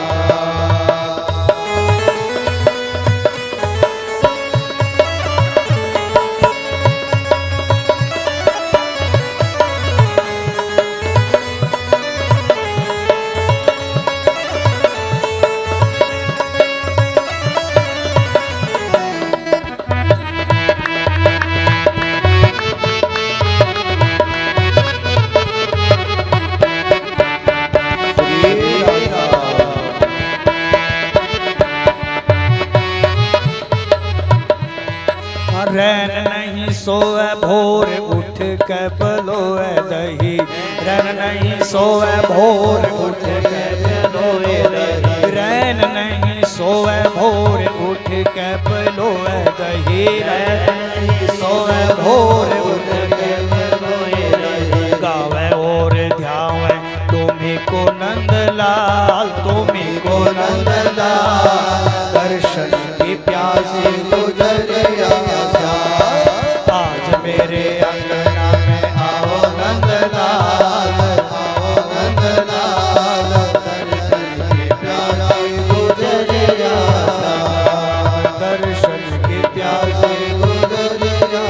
रैन नहीं सोए भोर उठ के बलोए दही, रैन नहीं सोए भोर उठ के बलोए दही, रैन नहीं सोए भोर उठ के बलोए दही, रैन नहीं सोए भोर उठ के बलोए दही। गावे और ध्यावे तुम्ही को नंदलाल, तुम्ही को नंदलाल, दर्शन की प्यासी गुजरिया श्याम। आज मेरे अंगना में आओ नंदलाल, आओ नंदलाल, दर्शन की प्यासी गुजरिया श्याम, दर्शन की प्यासी गुजरिया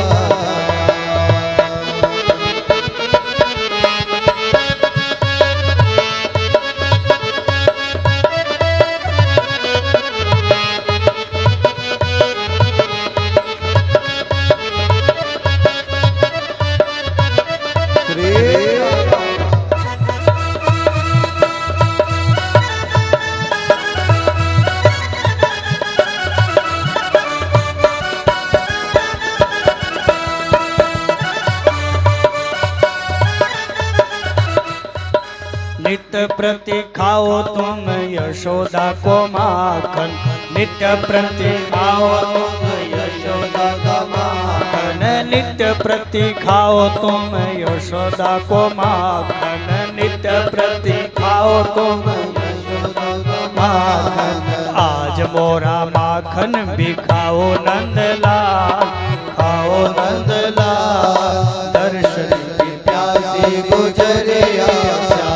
नित्य प्रति खाओ तुम यशोदा को माखन, नित्य प्रति खाओ तुम यशोदा का माखन, नित्य प्रति खाओ तुम यशोदा को माखन, नित्य प्रति खाओ तुम यशोदा का माखन। आज मोरा माखन भी खाओ नंदलाल, खाओ नंदलाल, दर्शन की प्यासी गुजरिया श्याम।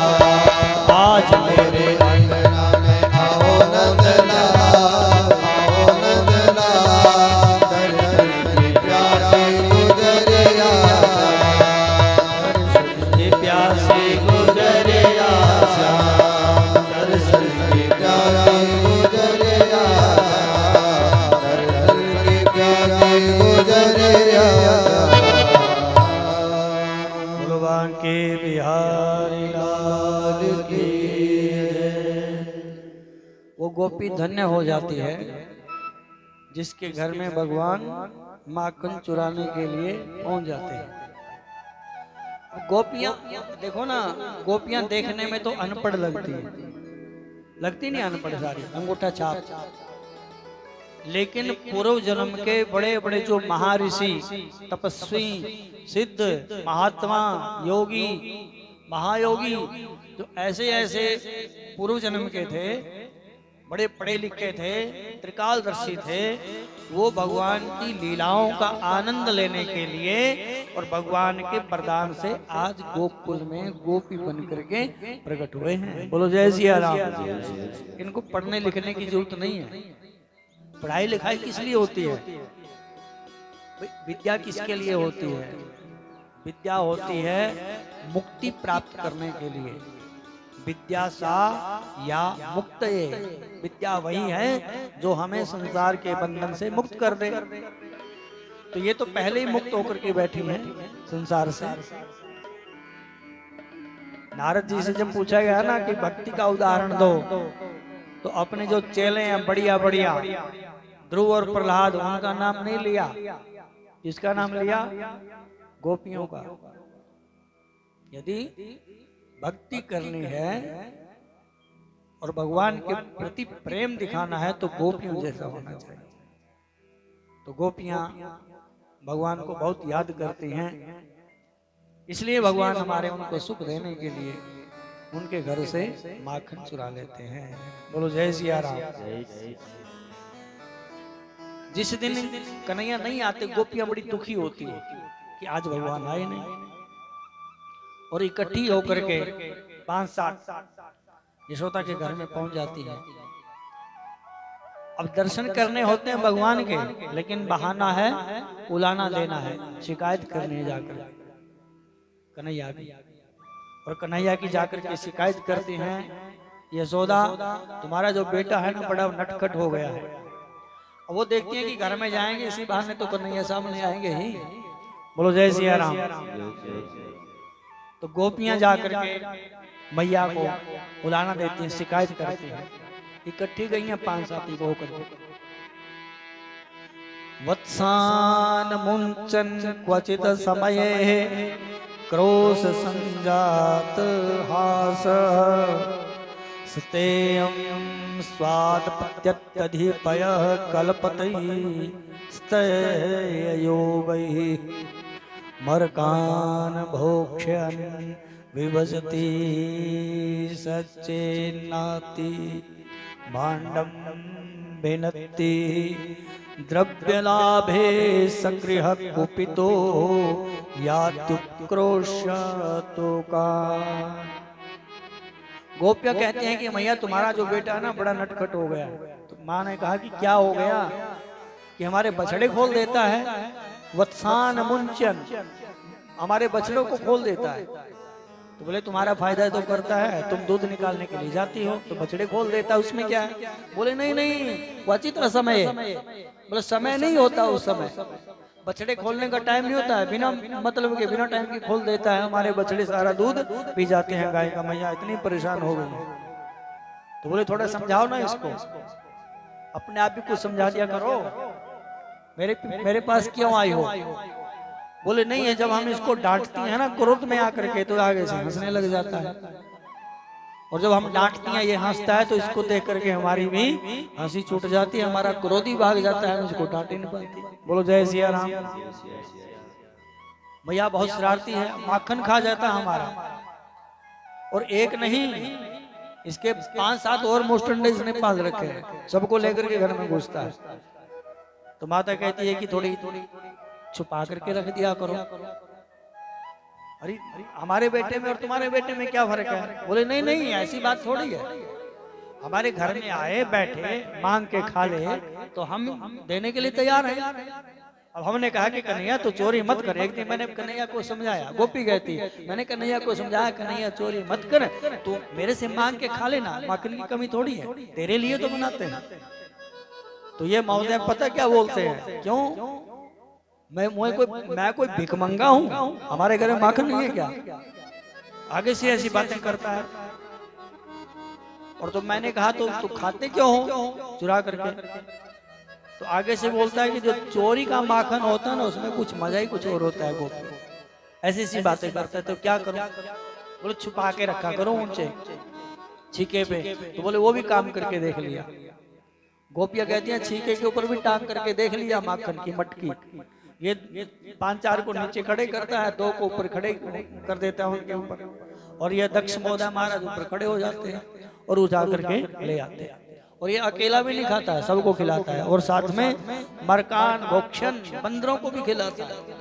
आज मेरे अंगना में आओ नंदलाल, आओ नंदलाल, दर्शन की प्यासी गुजरिया श्याम, दर्शन की प्यासी गुजरिया श्याम, दर्शन की प्यासी गुजरिया श्याम, दर्शन की प्यासी गुजरिया श्याम। भगवान के बिहारी लाल की वो गोपी धन्य हो जाती है जिसके घर में भगवान माखन चुराने के लिए पहुंच जाते हैं। गोपियां देखो ना, गोपियां देखने में तो अनपढ़ लगती है, लगती नहीं अनपढ़ सारी, अंगूठा छाप, लेकिन पूर्व जन्म के बड़े बड़े जो महर्षि, तपस्वी, सिद्ध, महात्मा, योगी, महायोगी, जो ऐसे ऐसे पूर्व जन्म के थे, बड़े पढ़े लिखे थे, त्रिकालदर्शी थे, वो भगवान की लीलाओं का आनंद लेने के लिए और भगवान के वरदान से आज गोकुल में गोपी बन करके प्रकट हुए हैं। बोलो जय सिया राम। इनको पढ़ने लिखने की जरूरत नहीं है। पढ़ाई लिखाई किस लिए होती है? विद्या किसके लिए होती है? विद्या होती है मुक्ति प्राप्त करने के लिए। विद्या सा या मुक्त, विद्या वही है जो हमें संसार के बंधन से मुक्त कर दे। तो ये तो पहले ही मुक्त होकर के बैठी है संसार से। नारद जी से जब पूछा गया ना कि भक्ति का उदाहरण दो, तो अपने जो चेले हैं बढ़िया बढ़िया, ध्रुव और प्रहलाद, उनका नाम नहीं लिया। किसका नाम लिया? गोपियों का। यदि भक्ति करनी है और भगवान के प्रति प्रेम दिखाना है तो गोपियों जैसा होना चाहिए। तो गोपियां भगवान को बहुत याद करती हैं, इसलिए भगवान हमारे उनको सुख देने के लिए उनके घर से माखन चुरा लेते हैं। बोलो जय सिया राम। जिस दिन कन्हैया नहीं आते, गोपियां बड़ी दुखी होती है कि आज भगवान आए नहीं, और इकट्ठी होकर के 5-7 यशोदा के घर में पहुंच जाती है। अब दर्शन करने होते हैं भगवान के, लेकिन बहाना है उलाना लेना है, शिकायत करनी है जाकर कन्हैया की। और कन्हैया की जाकर के शिकायत करती हैं, यशोदा तुम्हारा जो बेटा है ना बड़ा नटखट हो गया है। अब वो देखती है कि घर में जाएंगे इसी बहाने तो कन्हैया सामने आएंगे ही। बोलो जय सिया राम। तो गोपियां जाकर के मैया को बुलाना देती हैं, शिकायत करती हैं। इकट्ठी गई हैं 5-7 को होकर। वत्सान मुंचन क्वचित समये क्रोश संजात हास स्तेयं स्वाद प्रत्यत्यधिपय कल्पतै स्तयोगै मरकान भोक्ष्यन् विभजति सच्चेन्नाति भाण्डं भिनत्ति द्रव्यलाभे सगृह कुपितो यात्युत्क्रोशतो का। गोपियां कहते हैं कि मैया तुम्हारा जो बेटा है ना बड़ा नटखट हो गया। तो माँ ने कहा कि क्या हो गया? कि हमारे बछड़े खोल देता है। वत्सान मुंचन, हमारे बछड़ों को खोल देता है। तो बोले तुम्हारा फायदा तो करता है, तुम दूध निकालने के लिए जाती हो तो बछड़े खोल देता है, उसमें क्या है? बोले नहीं नहीं, क्वचित समय। बोले समय नहीं होता उस समय, बछड़े खोलने का टाइम नहीं होता है, बिना मतलब के बिना टाइम के खोल देता है। हमारे बछड़े सारा दूध पी जाते हैं, गाय का मैया इतनी परेशान हो गई। तो बोले थोड़ा समझाओ ना इसको, अपने आप भी कुछ समझा दिया करो, मेरे पास क्यों आई हो? बोले नहीं है, जब हम इसको डांटती हैं ना क्रोध में आकर के तो आगे से हंसने लग जाता है, और जब हम डांटती हैं ये हंसता है तो इसको देख करके हमारी भी हंसी छूट जाती है, हमारा क्रोध ही भाग जाता है, इसको डांट ही नहीं पाती। बोलो जय सिया राम। मैया बहुत शरारती है, माखन खा जाता है हमारा, और एक नहीं इसके 5-7 और मोस्टंडे इसने पाल रखे हैं, सबको लेकर के घर में घुसता है। तो माता कहती है कि थोड़ी छुपा करके रख दिया करो। अरे हमारे बेटे में और तुम्हारे बेटे में क्या फर्क है? बोले नहीं नहीं, ऐसी बात थोड़ी है, हमारे घर में आए बैठे मांग के खा ले तो हम देने के लिए तैयार हैं। अब हमने कहा कि कन्हैया तो चोरी मत कर। एक दिन मैंने कन्हैया को समझाया, गोपी कहती मैंने कन्हैया को समझाया कन्हैया चोरी मत कर, तो मेरे से मांग के खा लेना, माखन की कमी थोड़ी है, तेरे लिए तो बनाते हैं। तो ये महोदय पता क्या बोलते हैं, क्यों मैं कोई भिखमंगा हूँ, हमारे घर में माखन नहीं है क्या? आगे से ऐसी बातें करता है। और तो मैंने कहा तो खाते क्यों हो चुरा करके? तो आगे से बोलता है कि जो चोरी का माखन होता है ना उसमें कुछ मजा ही कुछ और होता है। गोपी ऐसी ऐसी बातें करता है। तो क्या करो? बोले छुपा के रखा करो ऊंचे छीके पे। तो बोले वो भी काम करके देख लिया। गोपियां कहती हैं छीके के ऊपर भी टांग करके देख लिया माखन की मटकी। ये 5-4 को नीचे खड़े करता है, 2 को ऊपर खड़े कर देता है उनके ऊपर, और ये दक्ष महोदय महाराज ऊपर खड़े हो जाते हैं और उठा करके ले आते हैं। और ये अकेला भी नहीं खाता है, सबको खिलाता है, और साथ में मरकान भोक्षण बंदरों को भी खिलाता है।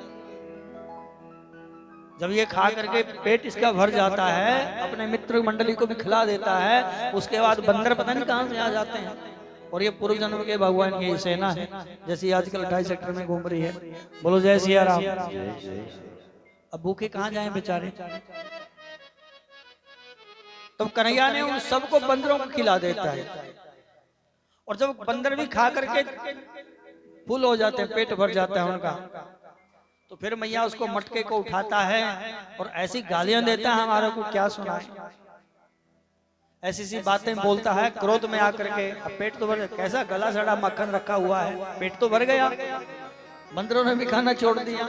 जब ये खा करके पेट इसका भर जाता है, अपने मित्र मंडली को भी खिला देता है, उसके बाद बंदर पता नहीं कहां से आ जाते हैं। और ये पूर्व जन्म के भगवान की सेना है, जैसी आजकल 28 सेक्टर में घूम रही है। बोलो जय सिया राम। अब भूखे कहां जाएं बेचारे। तो कन्हैया ने उन सबको बंदरों को खिला देता है, और जब बंदर भी खा करके फुल हो जाते हैं, पेट भर जाता है उनका, तो फिर मैया उसको मटके को उठाता है और ऐसी गालियां देता है, हमारे को क्या सुनाए, ऐसी सी बातें बोलता है क्रोध में आकर के। अब पेट तो भर, कैसा गला सड़ा मक्खन रखा हुआ है, पेट तो भर गया, बंदरों ने भी खाना छोड़ दिया।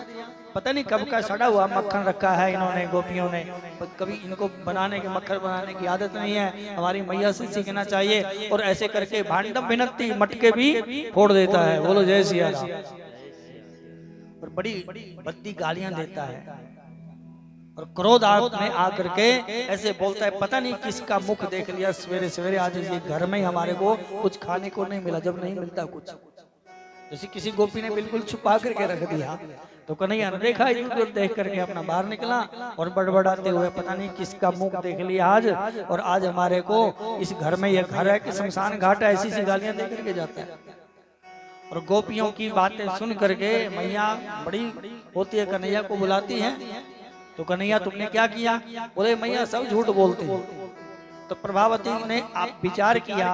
पता नहीं कब का सड़ा हुआ मक्खन रखा है इन्होंने, गोपियों ने। कभी इनको बनाने के, मक्खन बनाने की आदत नहीं है, हमारी मैया से सीखना चाहिए। और ऐसे करके भांडम भिनती मटके भी फोड़ देता है। बोलो जय सिया राम। और बड़ी बद्दी गालियां देता है, और क्रोध में आकर के ऐसे बोलता है, पता नहीं किसका मुख देख लिया सवेरे सवेरे, आज ये घर में हमारे को कुछ खाने को नहीं मिला। जब नहीं मिलता कुछ, जैसे किसी गोपी ने बिल्कुल छुपा करके रख दिया, तो कन्हैया ने देखा, इधर देख करके अपना बाहर निकला और बड़बड़ाते हुए, पता नहीं किसका मुख देख लिया आज, और आज हमारे को इस घर में, यह घर है कि शमशान घाट है, ऐसी सी गालियां दे करके जाता है। और गोपियों की बातें सुन करके मैया बड़ी होती है, कन्हैया को बुलाती है। तो कन्हैया तुमने क्या किया? बोले मैया सब झूठ बोलते हैं। तो प्रभावती ने आप विचार किया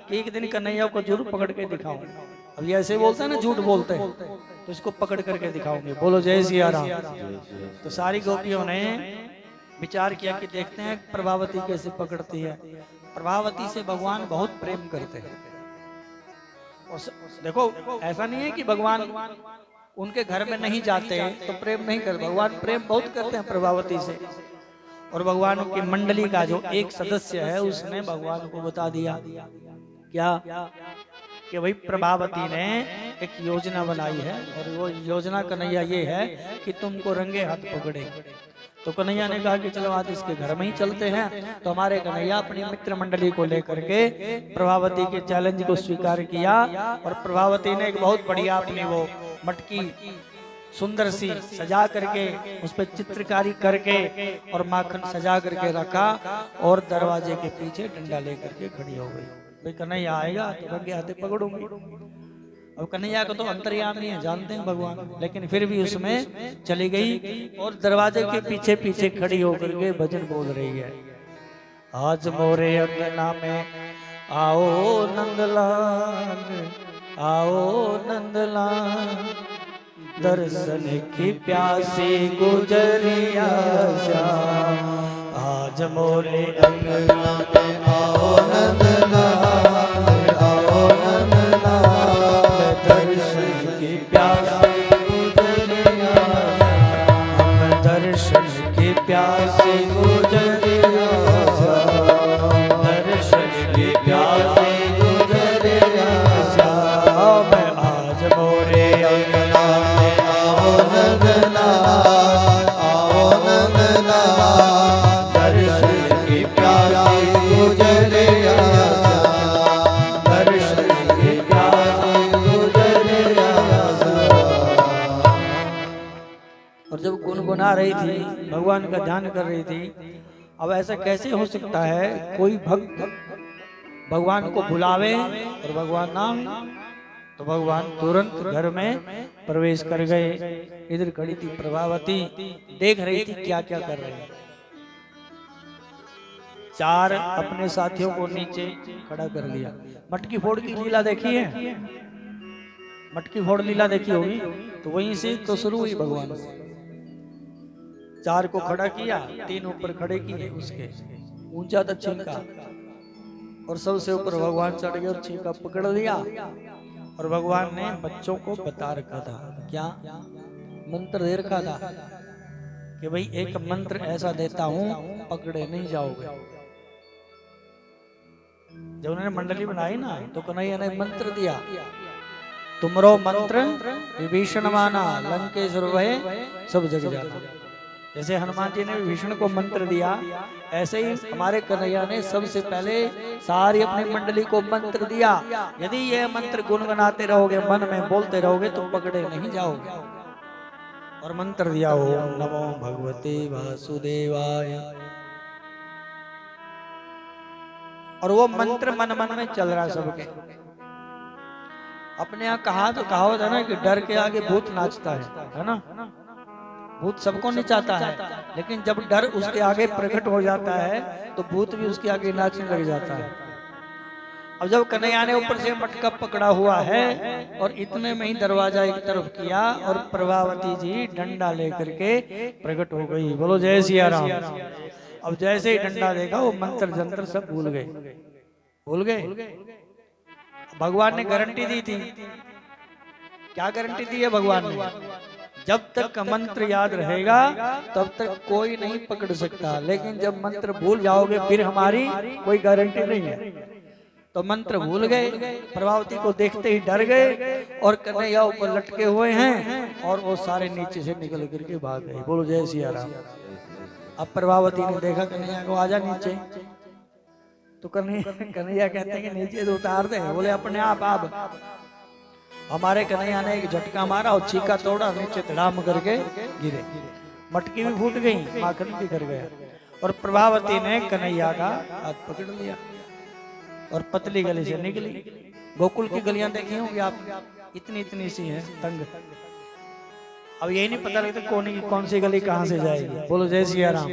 कि एक दिन कन्हैया को जरूर पकड़ के दिखाऊंगा। अब ये ऐसे बोलते हैं ना, झूठ बोलते हैं, तो इसको पकड़ करके दिखाऊंगे। बोलो जय सिया राम। तो सारी गोपियों ने विचार किया कि देखते हैं प्रभावती कैसे पकड़ती है। प्रभावती से भगवान बहुत प्रेम करते हैं। और देखो, ऐसा नहीं है कि भगवान उनके घर में नहीं जाते तो प्रेम नहीं करते, भगवान प्रेम बहुत करते हैं प्रभावती से। और भगवान की मंडली का जो एक सदस्य है, उसने भगवान को बता दिया क्या कि भाई प्रभावती ने एक योजना बनाई है, और वो योजना कन्हैया ये है कि तुमको रंगे हाथ पकड़े। तो कन्हैया ने कहा कि चलो आज इसके घर में ही चलते हैं। तो हमारे कन्हैया अपनी मित्र मंडली को लेकर के प्रभावती के चैलेंज को स्वीकार किया, और प्रभावती ने एक बहुत बढ़िया अपनी वो मटकी सुंदर सी सजा करके, उस पर चित्रकारी करके और माखन सजा करके रखा, और दरवाजे के पीछे डंडा लेकर के खड़ी हो गई। भाई कन्हैया आएगा तो रंगे हाथे पकड़ूंगी। अब कन्हैया को तो अंतर्यामी है, जानते हैं भगवान, लेकिन फिर भी उसमें चली गई और दरवाजे के पीछे पीछे खड़ी होकर के भजन बोल रही है। आज मोरे अंगना में आओ नंदलाल, आओ नंदलाल, दर्शन की प्यासी गुजरिया श्याम। आज मोरे अंगना में आओ नंदलाल, आओ नंदलाल, दर्शन की प्यासी गुजरिया श्याम, दर्शन की प्यासी गुजरिया श्याम, दर्शन की प्यासी गुजरिया श्याम। आज मोरे अंगना में आओ नंदलाल, आओ नंदलाल, दर्शन की प्यासी गुजरिया श्याम, दर्शन की प्यासी गुजरिया श्याम। और जब गुनगुना रही थी, भगवान का ध्यान कर रही थी, अब ऐसा कैसे हो सकता है कोई भक्त भगवान को बुलावे और भगवान नाम, तो भगवान तुरंत घर में प्रवेश कर गए। इधर खड़ी थी प्रभावती, देख रही थी क्या क्या कर रहे हैं। 4 अपने साथियों को नीचे खड़ा कर लिया। मटकी फोड़ की लीला देखी है? मटकी फोड़ लीला देखी होगी, तो वहीं से तो शुरू हुई भगवान से। 4 को खड़ा किया, 3 ऊपर खड़े किए, उसके ऊंचा था छींका, और सबसे ऊपर भगवान चढ़ गए और छींका पकड़ लिया। और भगवान ने बच्चों को बता रखा था, क्या मंत्र दे रखा था कि भाई एक मंत्र ऐसा देता हूं, पकड़े नहीं जाओगे। जब उन्होंने मंडली बनाई ना तो कन्हैया ने मंत्र दिया, तुमरो मंत्र विभीषण माना लंकेश्वर वह सब जग जाना। जैसे हनुमान जी ने विभीषण को मंत्र दिया, ऐसे ही हमारे कन्हैया ने सबसे पहले सारी अपनी मंडली को मंत्र दिया। यदि ये मंत्र गुनगुनाते रहोगे, मन में बोलते रहोगे तो पकड़े नहीं जाओगे। और मंत्र दिया, ओम नमो भगवते वासुदेवाय। और वो मंत्र मन मन में चल रहा है सबके। अपने यहाँ कहा तो कहावत है ना कि डर के आगे भूत नाचता है ना। भूत सबको नचाता है, लेकिन जब डर उसके आगे प्रकट हो जाता है तो भूत भी उसके आगे नाचने लग जाता है। अब जब कन्हैया ने ऊपर से मटका पकड़ा हुआ है और इतने में ही दरवाजा एक तरफ किया और प्रभावती जी डंडा लेकर के प्रकट हो गई। बोलो जय सिया राम। अब जैसे ही डंडा देखा वो मंत्र जंत्र सब भूल गए। भगवान ने गारंटी दी थी। क्या गारंटी दी है भगवान ने? जब तक मंत्र याद रहेगा तब तक कोई नहीं पकड़ सकता, लेकिन जब मंत्र भूल जाओगे फिर हमारी कोई गारंटी नहीं है। तो मंत्र भूल गए, प्रभावती को देखते ही डर गए और कन्हैया ऊपर लटके हुए हैं और वो सारे नीचे से निकल करके भाग गए। बोलो जय सिया राम। अब प्रभावती ने देखा कन्हैया को, आजा नीचे। तो कन्हैया कहते हैं कि नीचे तो उतार दे। बोले अपने आप। हमारे कन्हैया ने एक झटका मारा और चीका तोड़ा, नीचे धड़ाम करके गिरे। मटकी भी फूट गई, माखन भी कर गया। और प्रभावती ने कन्हैया का हाथ पकड़ लिया और पतली गली से निकली। गोकुल की गलियां देखी होंगी आप, इतनी सी है तंग। अब यही नहीं पता लगता कौन सी गली कहां से जाएगी। बोलो जय सिया राम।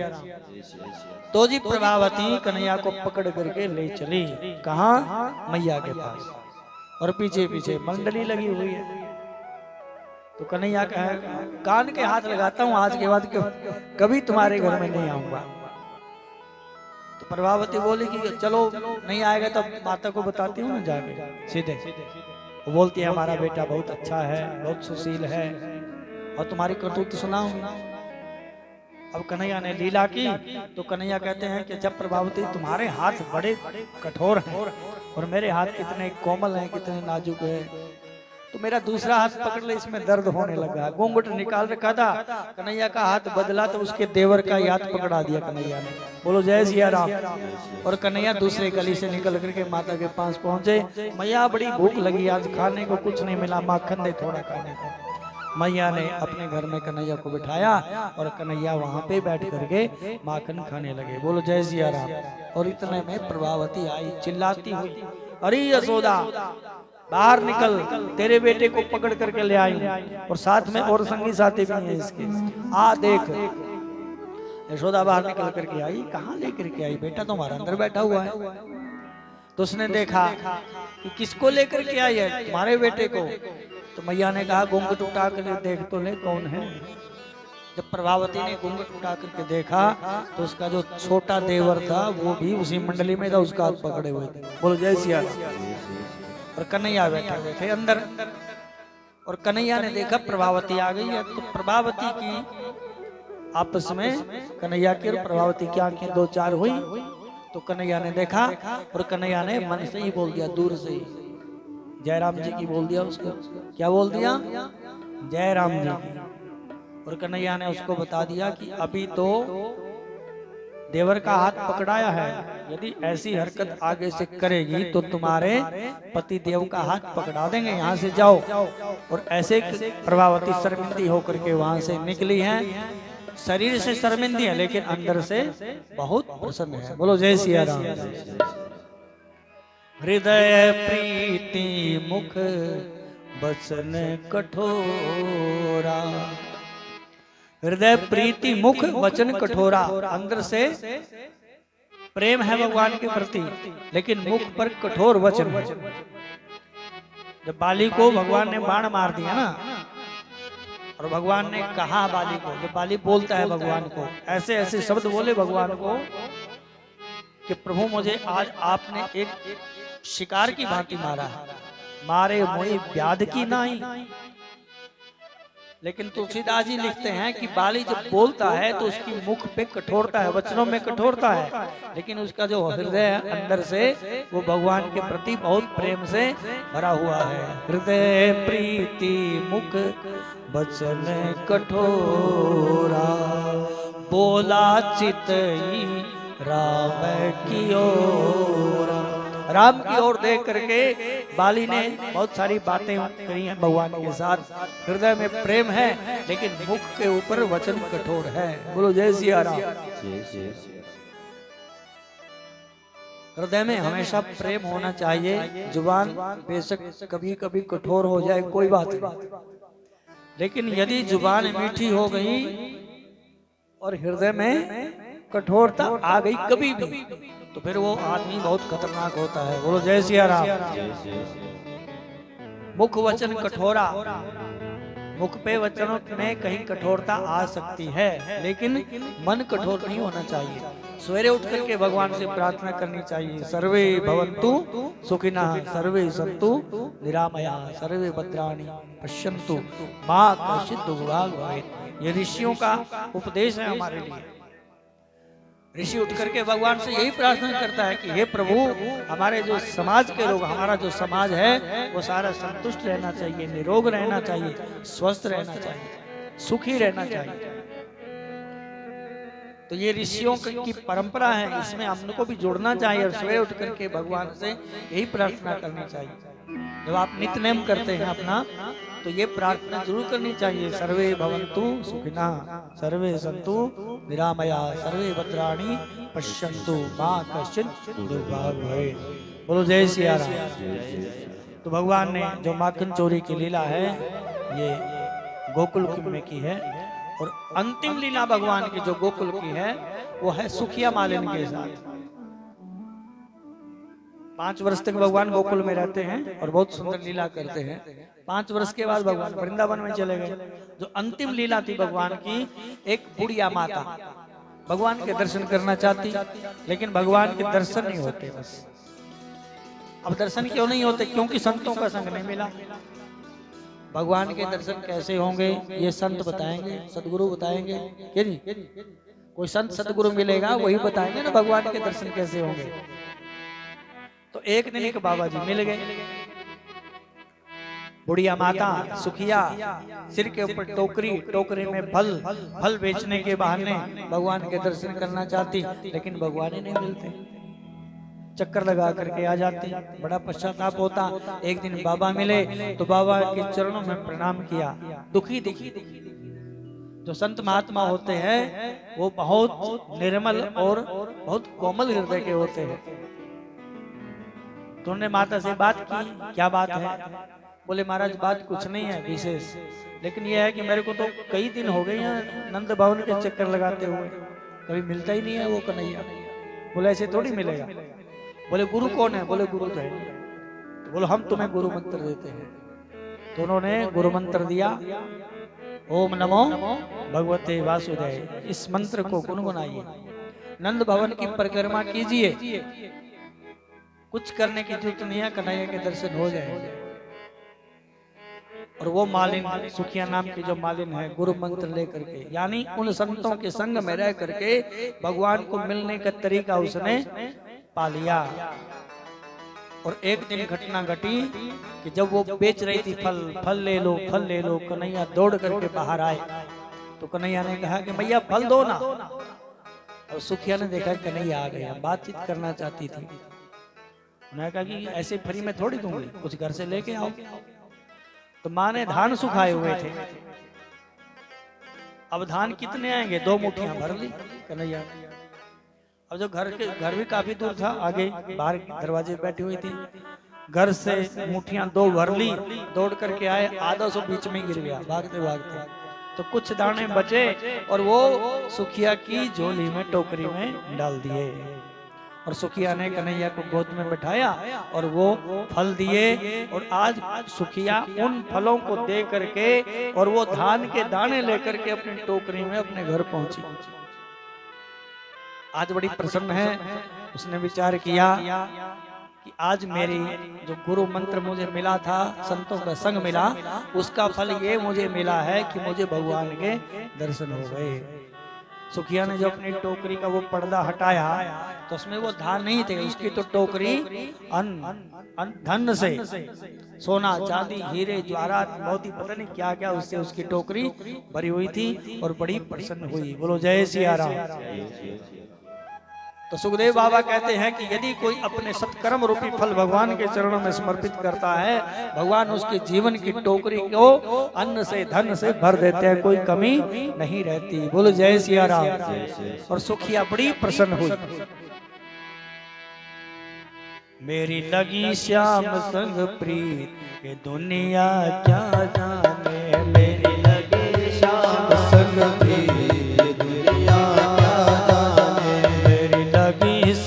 तो जी प्रभावती कन्हैया को पकड़ करके ले चली। कहां? मैया के पास। और पीछे पीछे मंडली लगी हुई है। तो कन्हैया कहे, कान के हाथ लगाता हूं, आज के बाद कभी तुम्हारे घर में नहीं आऊंगा। तो प्रभावती बोली कि चलो नहीं आएगा तो माता को बताती हूँ ना जाके सीधे। वो बोलती है हमारा बेटा बहुत अच्छा है, बहुत सुशील है और तुम्हारी करतूत सुनाओ। अब कन्हैया ने लीला की तो कन्हैया कहते हैं कि जब प्रभावती तुम्हारे हाथ बड़े कठोर हैं और मेरे हाथ कितने कोमल हैं, कितने नाजुक हैं, तो मेरा दूसरा हाथ पकड़ ले, इसमें दर्द होने लगा। घूंघट निकाल रखा था, कन्हैया का हाथ बदला तो उसके देवर का हाथ पकड़ा दिया कन्हैया ने। बोलो जय सिया राम। और कन्हैया दूसरे गली से निकल करके माता के पास पहुंचे। मैया बड़ी भूख लगी, आज खाने को कुछ नहीं मिला, माखन दे थोड़ा खाने को। मैया ने अपने घर में कन्हैया को बिठाया और कन्हैया वहां पे बैठ करके माखन खाने लगे। बोलो जय सिया राम। और इतने में प्रभावती आई चिल्लाती हुई, अरे यशोदा बाहर निकल, तेरे बेटे को पकड़ करके ले आई और साथ में और संगी साथी भी हैं इसके, आ देख। यशोदा बाहर निकल करके आई। कहाँ लेकर के आई? बेटा तुम्हारा अंदर बैठा हुआ है। तो उसने देखा कि किसको लेकर के आई है? तुम्हारे बेटे को। तो मैया ने कहा घूंघट उठा कर देख तो ले कौन है। जब प्रभावती ने घूंघट उठा करके देखा तो उसका जो छोटा देवर था वो भी उसी मंडली में था, उसका हाथ पकड़े हुए थे। बोलो जय सिया राम। और कन्हैया बैठे हुए थे अंदर। और कन्हैया ने देखा प्रभावती आ गई है। तो प्रभावती की आपस में कन्हैया की और प्रभावती की आंखें दो चार हुई। तो कन्हैया ने देखा और कन्हैया ने मन से ही बोल दिया, दूर से ही जयराम जी की बोल दिया उसको। क्या बोल दिया? जयराम जी की। और कन्हैया ने उसको बता दिया कि अभी तो देवर का हाथ पकड़ाया है, यदि ऐसी हरकत आगे से करेगी तो तुम्हारे पति देव का हाथ पकड़ा देंगे, यहाँ से जाओ। और ऐसे प्रभावती शर्मिंदी होकर के वहां से निकली है। शरीर से शर्मिंदी है लेकिन अंदर से बहुत प्रसन्न है। बोलो जय सिया राम। हृदय प्रीति मुख बचन कठोरा। हृदय प्रीति मुख वचन कठोरा। अंदर से प्रेम है भगवान के प्रति लेकिन मुख पर कठोर वचन है। जब बाली को भगवान ने बाण मार दिया ना और भगवान ने कहा बाली को, जब बाली बोलता है भगवान को, ऐसे ऐसे शब्द बोले भगवान को कि प्रभु मुझे आज आपने एक शिकार की भांति मारा है, मारे मोई व्याध की नाई। लेकिन तुलसीदास जी लिखते हैं कि बाली जब बोलता है तो उसकी मुख पे कठोरता है, वचनों में कठोरता है, लेकिन उसका जो हृदय अंदर से वो भगवान के प्रति बहुत प्रेम से भरा हुआ है। हृदय प्रीति मुख वचन कठोरा, बोला चितई राम की ओर। राम की ओर देख करके बाली ने बहुत सारी बातें कही हैं भगवान के साथ। हृदय में प्रेम है लेकिन मुख के ऊपर वचन कठोर है। बोलो जय सिया राम। हृदय में हमेशा प्रेम होना चाहिए। जुबान बेशक कभी कभी कठोर हो जाए कोई बात नहीं, लेकिन यदि जुबान मीठी हो गई और हृदय में कठोरता आ गई कभी भी, तो फिर वो आदमी बहुत खतरनाक होता है। बोलो जय सिया राम। मुख वचन कठोरा, मुख पे वचनों में कहीं कठोरता आ सकती है, लेकिन मन कठोर नहीं होना चाहिए। सवेरे उठ करके भगवान से प्रार्थना करनी चाहिए, सर्वे भवन्तु सुखिनः सर्वे सन्तु निरामया सर्वे भद्राणि पश्यन्तु मा कश्चित् दुर्भाग् भवेत्। ये ऋषियों का उपदेश है हमारे लिए। ऋषि उठ करके भगवान से यही प्रार्थना करता है कि हे प्रभु, हमारे जो समाज के लोग, हमारा जो समाज है वो सारा संतुष्ट रहना चाहिए, निरोग रहना चाहिए, स्वस्थ रहना चाहिए, सुखी रहना चाहिए। तो ये ऋषियों की परंपरा है, इसमें हमको भी जुड़ना चाहिए और सुबह उठ करके भगवान से यही प्रार्थना करनी चाहिए। जब आप नित्य नेम करते हैं अपना, तो ये प्रार्थना जरूर करनी चाहिए, सर्वे भवन्तु सुखिनः सर्वे सन्तु निरामया सर्वे भद्राणि पश्यन्तु मा कश्चित् दुर्भाग् भवेत्। बोलो जय सिया राम। तो भगवान ने जो माखन चोरी की लीला है ये गोकुल में की है, और अंतिम लीला भगवान की जो गोकुल की है वो है सुखिया मालिन के साथ। 5 वर्ष तक भगवान गोकुल में रहते हैं और बहुत सुंदर लीला करते हैं। 5 वर्ष के बाद भगवान वृंदावन में चले गए। जो अंतिम लीला थी भगवान की, एक बुढ़िया माता भगवान के दर्शन करना चाहती, लेकिन भगवान के दर्शन नहीं होते। बस अब दर्शन क्यों नहीं होते? क्योंकि संतों का संग नहीं मिला। भगवान के दर्शन कैसे होंगे ये संत बताएंगे, सदगुरु बताएंगे। क्या जी? कोई संत सदगुरु मिलेगा वही बताएंगे ना भगवान के दर्शन कैसे होंगे। तो एक दिन एक बाबा जी मिल गए। बुढ़िया माता सुखिया सिर के ऊपर टोकरी, टोकरी में फल बेचने के बहाने भगवान के दर्शन करना चाहती, लेकिन भगवान ही नहीं मिलते। चक्कर लगा करके आ जाती, बड़ा पश्चाताप होता। एक दिन बाबा मिले तो बाबा के चरणों में प्रणाम किया, दुखी दिखी। जो संत महात्मा होते हैं वो बहुत निर्मल और बहुत कोमल हृदय के होते हैं। तो उन्होंने माता से बात की, क्या बात है? बोले महाराज बात कुछ नहीं है विशेष, लेकिन यह है कि मेरे को तो कई दिन हो गए हैं नंद भवन के चक्कर लगाते हुए, कभी मिलता ही नहीं है वो कन्हैया। बोले ऐसे थोड़ी मिलेगा। बोले गुरु कौन है? बोले गुरु तो है। तो बोलो हम तुम्हें गुरु मंत्र देते हैं। तो उन्होंने गुरु मंत्र दिया, ओम नमो भगवते वासुदेव। इस मंत्र को गुनगुनाइए, नंद भवन की परिक्रमा कीजिए, कुछ करने की जरूरत नहीं है, कन्हैया के दर्शन हो जाएंगे। और वो मालिन, सुखिया नाम की जो मालिन है, गुरु मंत्र लेकर के, यानी उन संतों के संग में रह करके भगवान को मिलने का तरीका उसने पा लिया। और एक दिन घटना घटी कि जब वो बेच रही थी फल ले लो, फल ले लो, कन्हैया दौड़ करके बाहर आए। तो कन्हैया ने कहा कि मैया फल दो ना। और सुखिया ने देखा कन्हैया आ गया, बातचीत करना चाहती थी। उन्होंने कहा कि ऐसे फ्री में थोड़ी दूंगी, कुछ घर से लेके आओ। तो माँ ने धान सुखाए हुए थे, अब धान कितने आएंगे? 2 मुट्ठियां भर ली कन्हैया। अब जो घर भी काफी दूर था, आगे बाहर दरवाजे पे बैठी हुई थी, घर से मुट्ठियां 2 भर ली, दौड़ करके आए, आधा सौ बीच में गिर गया भागते भागते। तो कुछ दाने बचे और वो सुखिया की झोली में, टोकरी में डाल दिए। और सुखिया ने कन्हैया को गोद में बैठाया और वो फल दिए। और आज सुखिया उन फलों को दे करके और वो धान के दाने लेकर के अपनी टोकरी में अपने घर पहुंची। आज बड़ी प्रसन्न है। उसने विचार किया कि आज मेरी जो गुरु मंत्र मुझे मिला था, संतों का संग मिला, उसका फल ये मुझे मिला है कि मुझे भगवान के दर्शन हो गए। सुखिया ने जो अपनी टोकरी का वो पर्दा हटाया तो उसमें वो धान नहीं थे, उसकी तो टोकरी धन से, सोना चांदी हीरे जवाहरात मोती पता नहीं क्या क्या उससे उसकी टोकरी भरी हुई थी और बड़ी प्रसन्न हुई। बोलो जय सिया राम। तो सुखदेव बाबा कहते हैं कि यदि कोई अपने सत्कर्म रूपी फल भगवान के चरणों में समर्पित करता है, भगवान उसके जीवन की टोकरी को अन्न से धन से भर देते हैं, कोई कमी नहीं रहती। बोलो जय सिया राम। और सुखिया बड़ी प्रसन्न हुई। मेरी लगी श्याम संग प्रीत ये दुनिया क्या जाने, मेरी लगी श्याम संग प्रीत ये दुनिया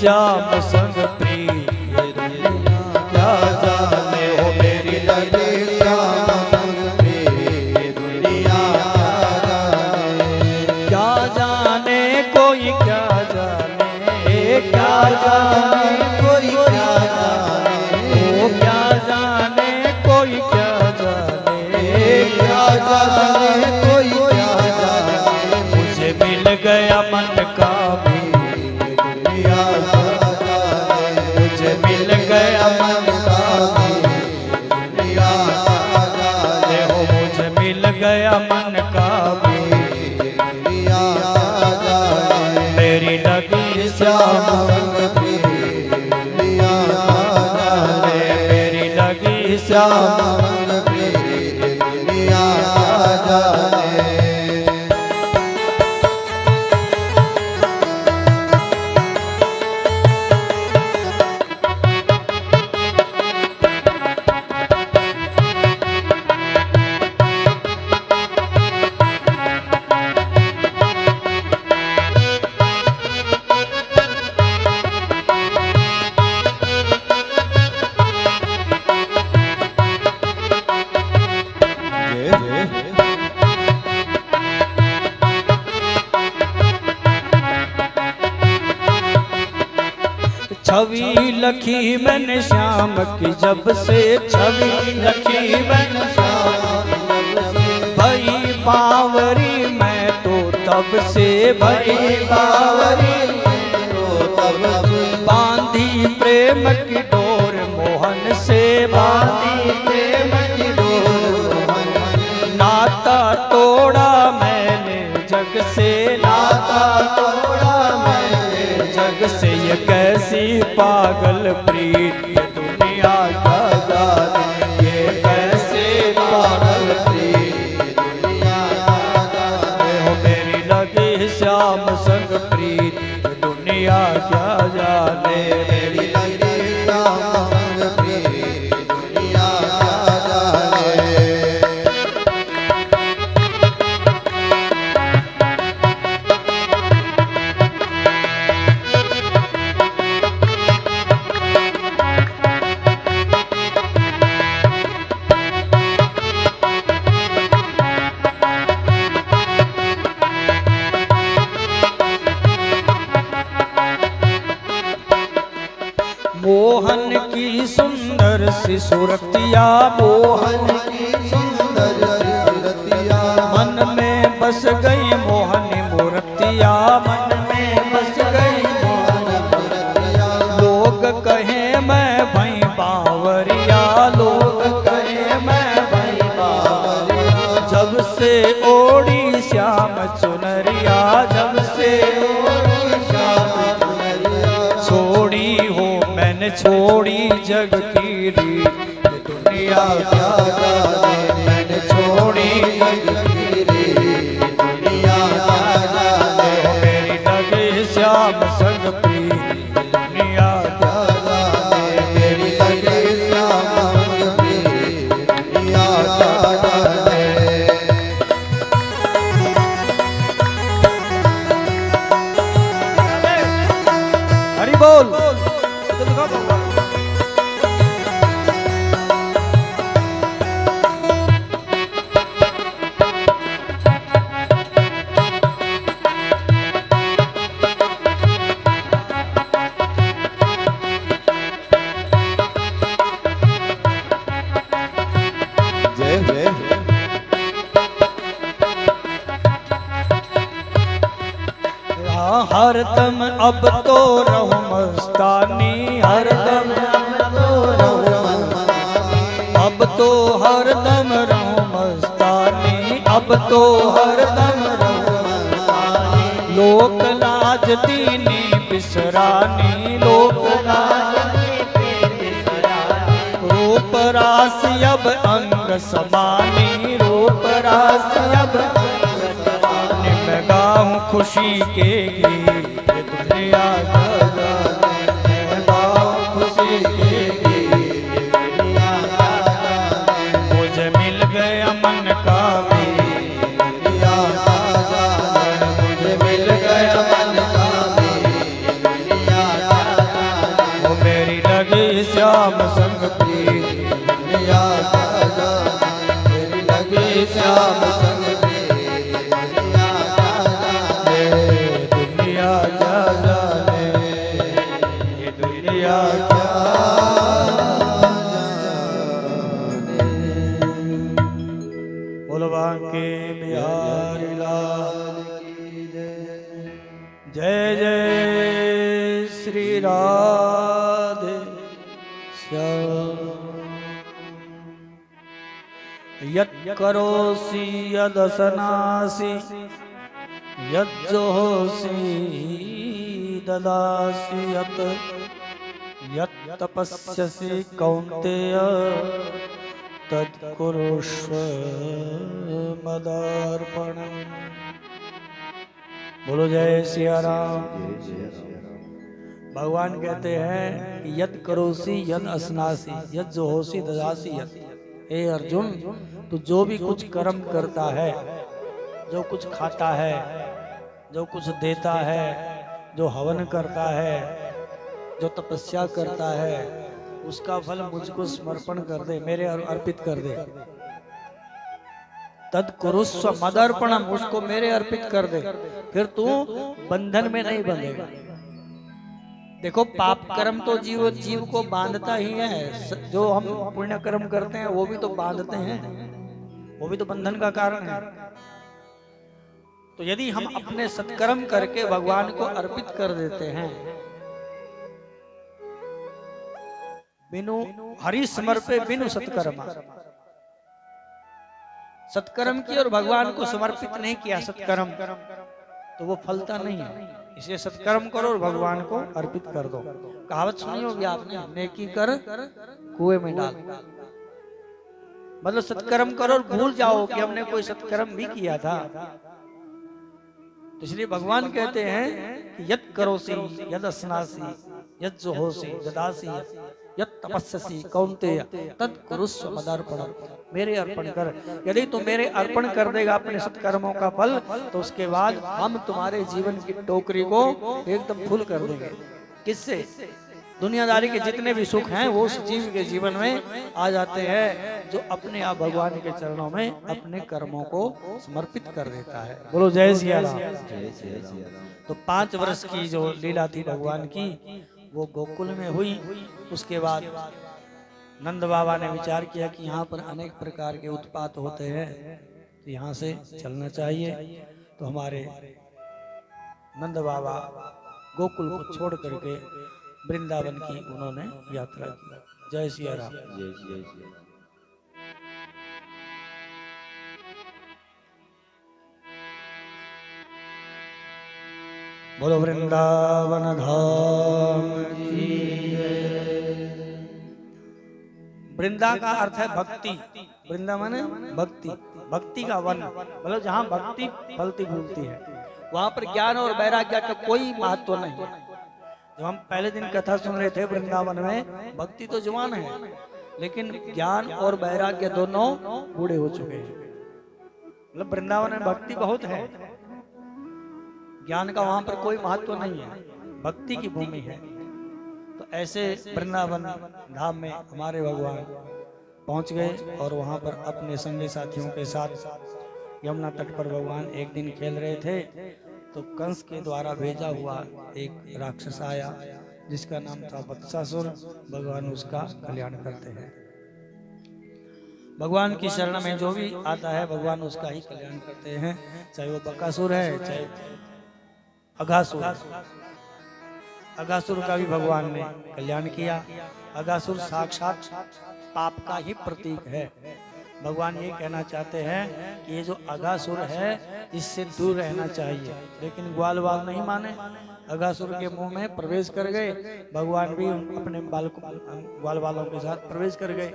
श्याम संग प्रीत ये दुनिया क्या जाने, हो मेरी लगी श्याम संग प्रीत ये दुनिया क्या जाने, कोई क्या जाने, क्या जाने कोई क्या जाने, ओ क्या जाने कोई क्या जाने, क्या जाने कोई क्या जाने, मुझे मिल गया मन का मुझे मिल गया मन का हो, मुझे मिल गया मन का मेरी लगी श्याम संग मेरी लगी श्याम छवि लखी मैंने श्याम की जब से, छवि लखी मैंने श्याम भई बावरी मैं तो तब से, भई बावरी तो तब बांधी प्रेम की डोर मोहन से, बांधी प्रेम की डोर नाता तोड़ा मैंने जग से, नाता तोड़ा मैंने जग से, ये कैसी पागल प्रीत ये दुनिया का जाने, ये कैसे पागल प्रीत ये दुनिया का जाने, हो मेरी लगी श्याम संग प्रीत ये दुनिया क्या जाने, मेरी लगी श्याम संग प्रीत ये दुनिया क्या जाने। मोहन की सुंदर सी सूरतिया, मोहन की सुंदर सी सूरतिया, मन में बस गई मोहनी मूर्तिया, मन में बस गई मोहनी मूर्तिया, लोग कहे मैं भई बावरिया, लोग कहे मैं भई बावरिया, जब से ओढ़ी श्याम चुनरिया, जब से ओढ़ी श्याम चुनरिया, छोड़ी हो मैंने छोड़ी जग की रीत दुनिया क्या जाने, मैंने छोड़ी जग की रीत दुनिया क्या जाने, हो मेरी लगी श्याम संग प्रीत दुनिया क्या जाने, मेरी लगी श्याम संग प्रीत दुनिया क्या जाने। हरि बोल। हरदम अब तो रहूं मस्तानी, हरदम अब तो हरदम रहूं मस्तानी, अब तो हरदम रहूं मस्तानी। लोक लाज दीनी बिसरानी, लोक लाज रूप रास अब अंग समानी, रूप रास अब मैं गाऊं खुशी के गीत दुनिया जाने, मैं गाऊं खुशी के गीत दुनिया जाने। मुझे मिल गया मन का मीत दुनिया जाने, मुझे मिल गया मन का मीत दुनिया जाने। वो मेरी लगी श्याम संग प्रीत दुनिया जाने, मेरी लगी श्याम संग के बिहारी लाल की जय। जय श्री राधे श्याम। यत् करोसि यदसनासि, यज्जोहोसि ददासि, यत् तपस्यसि कौन्तेय तत्कुरुष्व मदर्पणम्। बोलो जय सिया राम। भगवान कहते हैं कि यद करोसी यद असनासी, यद जो होसी ददासी यद। हे अर्जुन, तू जो भी कुछ कर्म करता है, जो कुछ खाता है, जो कुछ देता है, जो हवन करता है, जो तपस्या करता है, उसका फल मुझको समर्पण कर दे, मेरे अर्पित कर दे। तद कुरुस्व मदर्पणम, उसको मेरे अर्पित कर दे, फिर तू बंधन में नहीं बंधेगा। देखो पाप कर्म तो जीव को बांधता ही है, जो हम पुण्य कर्म करते हैं वो भी तो बांधते हैं, वो भी तो बंधन का कारण है। तो यदि हम अपने सत्कर्म करके भगवान को अर्पित कर देते हैं, बिनु हरि समर्पे बिनु सत्कर्मा, सत्कर्म की और भगवान को समर्पित नहीं किया सत्कर्म, तो वो फलता नहीं है। इसलिए सत्कर्म करो और भगवान को अर्पित कर दो। कहावत सुनी होगी आपने, नेकी कर कुएं में डाल। मतलब सत्कर्म करो और भूल जाओ कि हमने कोई सत्कर्म भी किया था। तो इसलिए भगवान कहते हैं कि यद करोसी यद असनासी, यद जोहोसी ददासी, यद तपस्यसी कौन्तेय तद कुरुस्व मदर्पणम। मेरे अर्पण कर। यदि तू मेरे अर्पण कर देगा अपने सत्कर्मों का फल, तो उसके बाद हम तुम्हारे जीवन की टोकरी को एकदम फुल कर देंगे। किससे? दुनियादारी के जितने भी सुख हैं वो उस जीव के जीवन में आ जाते हैं जो अपने आप भगवान के चरणों में अपने कर्मों को समर्पित कर देता है। बोलो जय सिया राम। तो 5 वर्ष की जो लीला थी भगवान की, वो गोकुल में हुई। उसके बाद नंद बाबा ने विचार किया कि यहाँ पर अनेक प्रकार के उत्पात होते हैं, तो यहाँ से चलना चाहिए। तो हमारे नंद बाबा गोकुल को छोड़ करके वृंदावन की उन्होंने यात्रा की। जय सिया राम।
जय सिया।
बोलो वृंदावन धाम की। वृंदा का अर्थ है भक्ति। वृंदावन है भक्ति, भक्ति का वन। मतलब जहाँ भक्ति फलती फूलती है, वहां पर ज्ञान और वैराग्य का कोई महत्व नहीं। जब हम पहले दिन कथा सुन रहे थे, वृंदावन में भक्ति तो जवान है, लेकिन ज्ञान और वैराग्य दोनों बूढ़े हो चुके हैं। मतलब वृंदावन में भक्ति बहुत है, ज्ञान का वहां पर कोई महत्व नहीं है, भक्ति की भूमि है। तो ऐसे वृंदावन धाम में हमारे भगवान पहुंच गए और वहां पर अपने संगी साथियों के साथ यमुना तट पर भगवान एक दिन खेल रहे थे। तो कंस के द्वारा भेजा हुआ एक राक्षस आया जिसका नाम था वत्सासुर। भगवान उसका कल्याण करते हैं। भगवान की शरण में जो भी आता है भगवान उसका ही कल्याण करते हैं, चाहे वो बकासुर है, चाहे अघासुर। अघासुर का भी भगवान ने कल्याण किया। अघासुर साक्षात पाप का ही प्रतीक है। भगवान ये कहना चाहते हैं कि ये जो अघासुर है इससे दूर रहना चाहिए, लेकिन ग्वाल वाल नहीं माने, अघासुर के मुंह में प्रवेश कर गए। भगवान भी अपने ग्वाल वालों के साथ प्रवेश कर गए,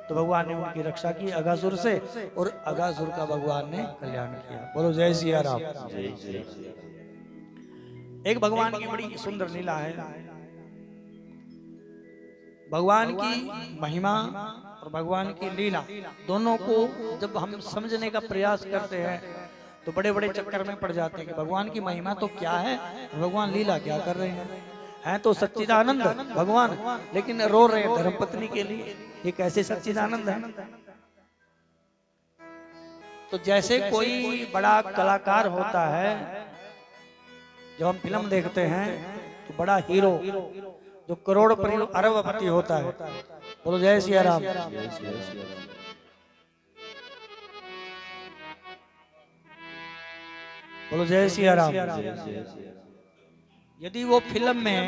तो भगवान ने उनकी रक्षा की अघासुर से, और अघासुर का भगवान ने कल्याण किया। बोलो जय सिया राम। एक भगवान की बड़ी सुंदर लीला है। भगवान की महिमा और भगवान की लीला दोनों को जब हम समझने का प्रयास करते हैं तो बड़े बड़े चक्कर में पड़ जाते हैं कि भगवान की महिमा तो क्या है, भगवान लीला क्या कर रहे हैं तो सच्चिदानंद भगवान, लेकिन रो रहे हैं धर्मपत्नी के लिए। ये कैसे सच्चिदानंद है? तो जैसे कोई बड़ा कलाकार होता है, जब हम फिल्म देखते हैं तो बड़ा हीरो जो करोड़पति अरबपति होता है, बोलो जय सिया राम। बोलो जय सिया राम। यदि वो फिल्म में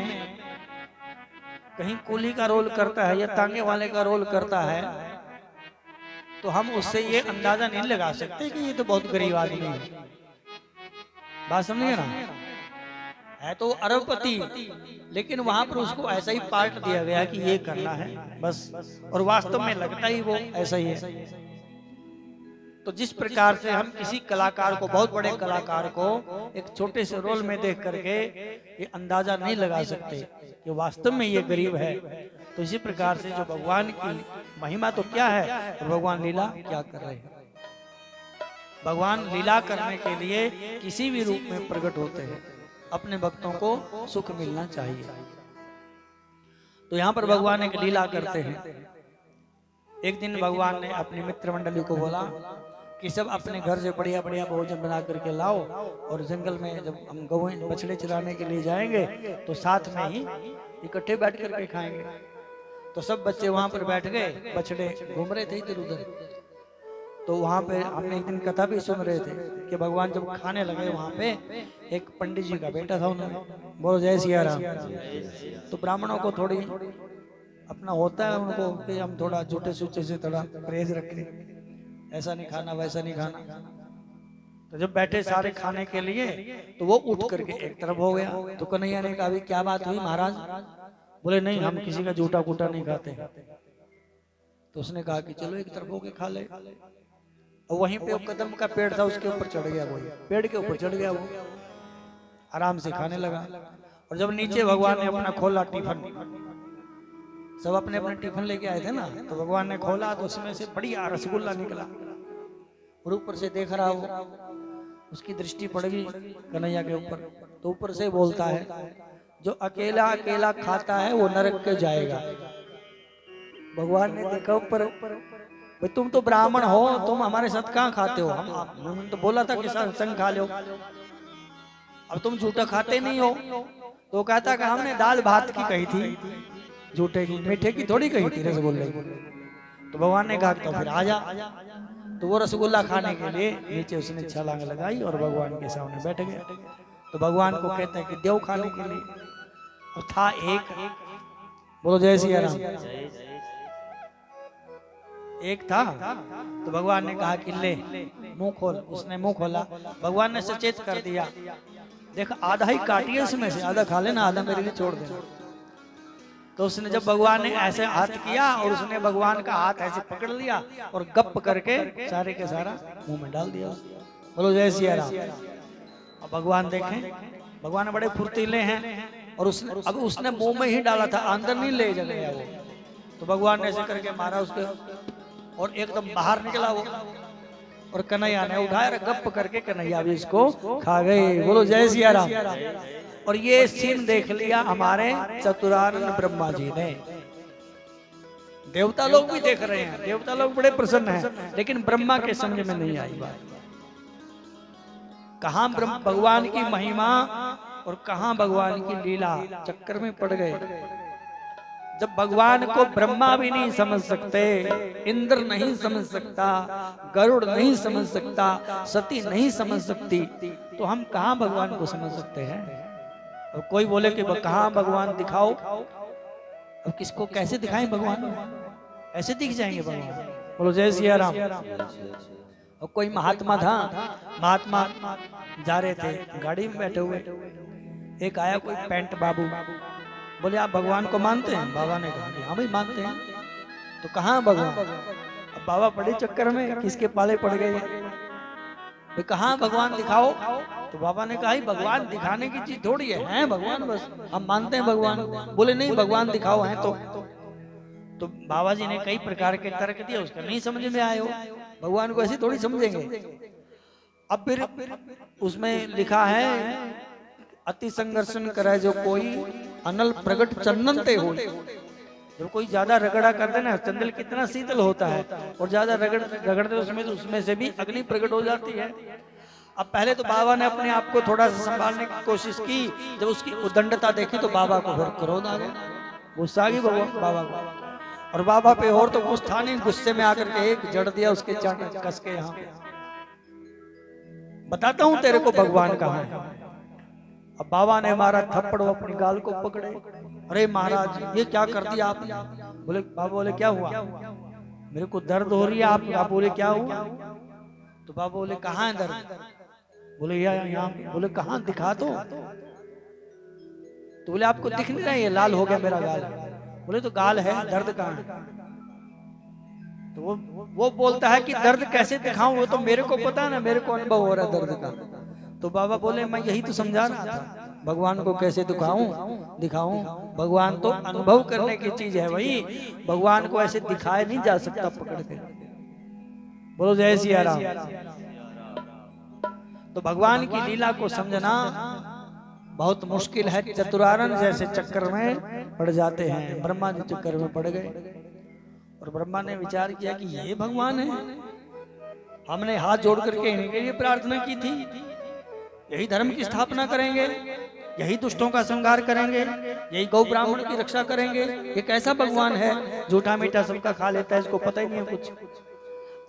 कहीं कूली का रोल करता है या तांगे वाले का रोल करता है तो हम उससे ये अंदाजा नहीं लगा सकते कि ये तो बहुत गरीब आदमी है। बात समझिए ना, है तो अरबपति, लेकिन वहां पर उसको ऐसा ही पार्ट दिया गया कि ये करना है बस, और वास्तव में लगता ही वो ऐसा ही है। तो जिस प्रकार से हम किसी कलाकार को, बहुत बड़े कलाकार को एक छोटे से रोल में देख करके ये अंदाजा नहीं लगा सकते कि वास्तव में ये गरीब है, तो इसी प्रकार से जो भगवान की महिमा तो क्या है और भगवान लीला क्या कर रहे हैं। भगवान लीला करने के लिए किसी भी रूप में प्रकट होते हैं, अपने भक्तों को सुख मिलना चाहिए। तो यहाँ पर भगवान एक लीला करते हैं। एक दिन भगवान ने अपनी मित्र मंडली को बोला कि सब अपने घर से बढ़िया बढ़िया भोजन बना करके लाओ, और जंगल में जब हम गौ बछड़े चराने के लिए जाएंगे तो साथ में ही इकट्ठे बैठ करके खाएंगे। तो सब बच्चे वहां पर बैठ गए, बछड़े घूम रहे थे इधर उधर। तो वहां पे हमने एक दिन कथा भी सुन रहे थे कि भगवान जब खाने लगे वहां पे एक पंडित जी का बेटा था, उन्होंने बोलो जय सिया राम। तो ब्राह्मणों को थोड़ी अपना होता है उनको कि हम थोड़ा झूठे सूचे से थोड़ा परहेज रखें, ऐसा नहीं खाना वैसा नहीं खाना। तो जब बैठे सारे खाने के लिए तो वो उठ करके एक तरफ हो गया। तो कन्हैया ने कहा क्या बात हुई महाराज? बोले नहीं, हम किसी का झूठा कूटा नहीं खाते। तो उसने कहा कि चलो एक तरफ होके खा ले। और वहीं पे वो कदम का पेड़ था, उसके ऊपर चढ़ गया, वही पेड़ के ऊपर चढ़ गया, वो आराम से खाने लगा। और जब नीचे भगवान ने अपना खोला टिफिन, सब अपने अपने टिफिन लेके आए थे ना, तो भगवान ने खोला तो उसमें से बढ़िया रसगुल्ला निकला। और ऊपर से देख रहा हो, उसकी दृष्टि पड़ गई कन्हैया के ऊपर। तो ऊपर से बोलता है जो अकेला अकेला खाता है वो नरक के जाएगा। भगवान ने देखा ऊपर, भाई तुम तो ब्राह्मण हो, तुम हमारे साथ कहाँ खाते हो? हम तो बोला था कि संग खा लो, अब तुम झूठा खाते नहीं हो। तो कहता कि हमने दाल भात की कही थी, झूठे की, मीठे की थोड़ी कही थी, रसगुल्ले की। तो भगवान ने कहा तो फिर आ जा। तो वो रसगुल्ला खाने के लिए नीचे उसने छलांग लगाई और भगवान के सामने बैठ गए। तो भगवान को कहते हैं कि देव खाने के लिए। और था एक, बोलो जय सिया राम, एक था। तो भगवान ने कहा कि ले मुंह खोल। उसने मुंह खोला, भगवान ने सचेत कर दिया, देख आधा ही काटिए इसमें से, आधा खा लेना, आधा मेरे लिए छोड़ देना। तो उसने जब भगवान ने ऐसे हाथ किया और उसने भगवान का हाथ ऐसे पकड़ लिया और गप करके सारे के सारा मुंह में डाल दिया। बोलो जय सिया राम। अब भगवान देखें, भगवान बड़े फुर्तीले हैं, और उसने अब उसने मुंह में ही डाला था, अंदर नहीं ले गया वो। तो भगवान ने ऐसे करके मारा उसके, और एकदम बाहर निकला वो। और कन्हैया ने उठाया, गप करके कन्हैया भी इसको खा गए। बोलो जय सिया राम। और ये सीन देख लिया हमारे चतुरानंद ब्रह्मा जी ने। देवता लोग भी देख रहे हैं, देवता लोग बड़े प्रसन्न हैं, लेकिन ब्रह्मा के समझ में नहीं आई बात। कहां भगवान की महिमा और कहां भगवान की लीला, चक्कर में पड़ गए। जब भगवान को ब्रह्मा भी नहीं समझ सकते, इंद्र नहीं समझ सकता, गरुड़ नहीं समझ सकता, सती नहीं समझ सकती, तो हम कहां भगवान को समझ सकते हैं? और कोई बोले कि कहां भगवान दिखाओ, अब किसको कैसे दिखाएं भगवान? ऐसे दिख जाएंगे भगवान? बोलो जय सिया राम। और कोई महात्मा था, महात्मा जा रहे थे, गाड़ी में बैठे हुए, एक आया कोई पेंट बाबू, बोले आप भगवान को मानते हैं? बाबा ने कहा हाँ भाई मानते हैं। तो कहाँ भगवान? अब बाबा बड़े चक्कर में, किसके पाले पड़ गए, तो कहाँ भगवान दिखाओ? तो बाबा ने कहा भगवान दिखाने की चीज थोड़ी है भगवान, बस हम मानते हैं भगवान। बोले नहीं भगवान दिखाओ है तो बाबा जी ने कई प्रकार के तर्क दिए, उसका नहीं समझ में आए हो, भगवान को ऐसे थोड़ी समझेंगे। अब फिर उसमें लिखा है अति संघर्षण करे जो कोई अनल प्रगट चंदन ते हो। जब कोई ज्यादा रगड़ा कर देना, चंदन कितना शीतल होता है, और ज्यादा रगड़ते उसमें से भी अग्नि प्रकट हो जाती है। अब पहले तो बाबा ने अपने आप को थोड़ा सा संभालने की कोशिश की, जब उसकी उदंडता देखी तो बाबा को फिर क्रोध आ गया, गुस्सा आ गई बाबा को, और बाबा पे और तो कुछ था नहीं, गुस्से में आकर के एक जड़ दिया उसके चरण कस के, यहाँ बताता हूं तेरे को भगवान कहाँ है। अब बाबा ने मारा थप्पड़, वो अपनी गाल को पकड़े, अरे महाराज ये क्या कर दिया आपने? बोले बाबा, बोले क्या हुआ? मेरे को दर्द हो रही है। आप बोले क्या हुआ? तो बाबा बोले कहाँ है दर्द? बोले यहाँ। बोले कहाँ दिखा तो बोले आपको दिख नहीं रहा है, ये लाल हो गया मेरा गाल। बोले तो गाल है, दर्द कहाँ है? तो वो बोलता है कि दर्द कैसे दिखाऊं, वो तो मेरे को पता है ना, मेरे को अनुभव हो रहा है दर्द का। तो बाबा बोले मैं यही तो समझा रहा था, भगवान को कैसे दिखाऊं? भगवान तो अनुभव करने की चीज है भाई, भगवान को ऐसे दिखाया नहीं जा सकता पकड़ के। बोलो जय सिया राम। तो भगवान की लीला को समझना बहुत मुश्किल है। चतुरानन जैसे चक्कर में पड़ जाते हैं, ब्रह्मा जी चक्कर में पड़ गए, और ब्रह्मा ने विचार किया कि ये भगवान है, हमने हाथ जोड़ करके इनके लिए प्रार्थना की थी, यही धर्म की स्थापना करेंगे, यही दुष्टों का संहार करेंगे, यही गौ ब्राह्मण की रक्षा करेंगे, ये कैसा भगवान है? झूठा मीठा सबका खा लेता है, इसको पता ही नहीं है कुछ।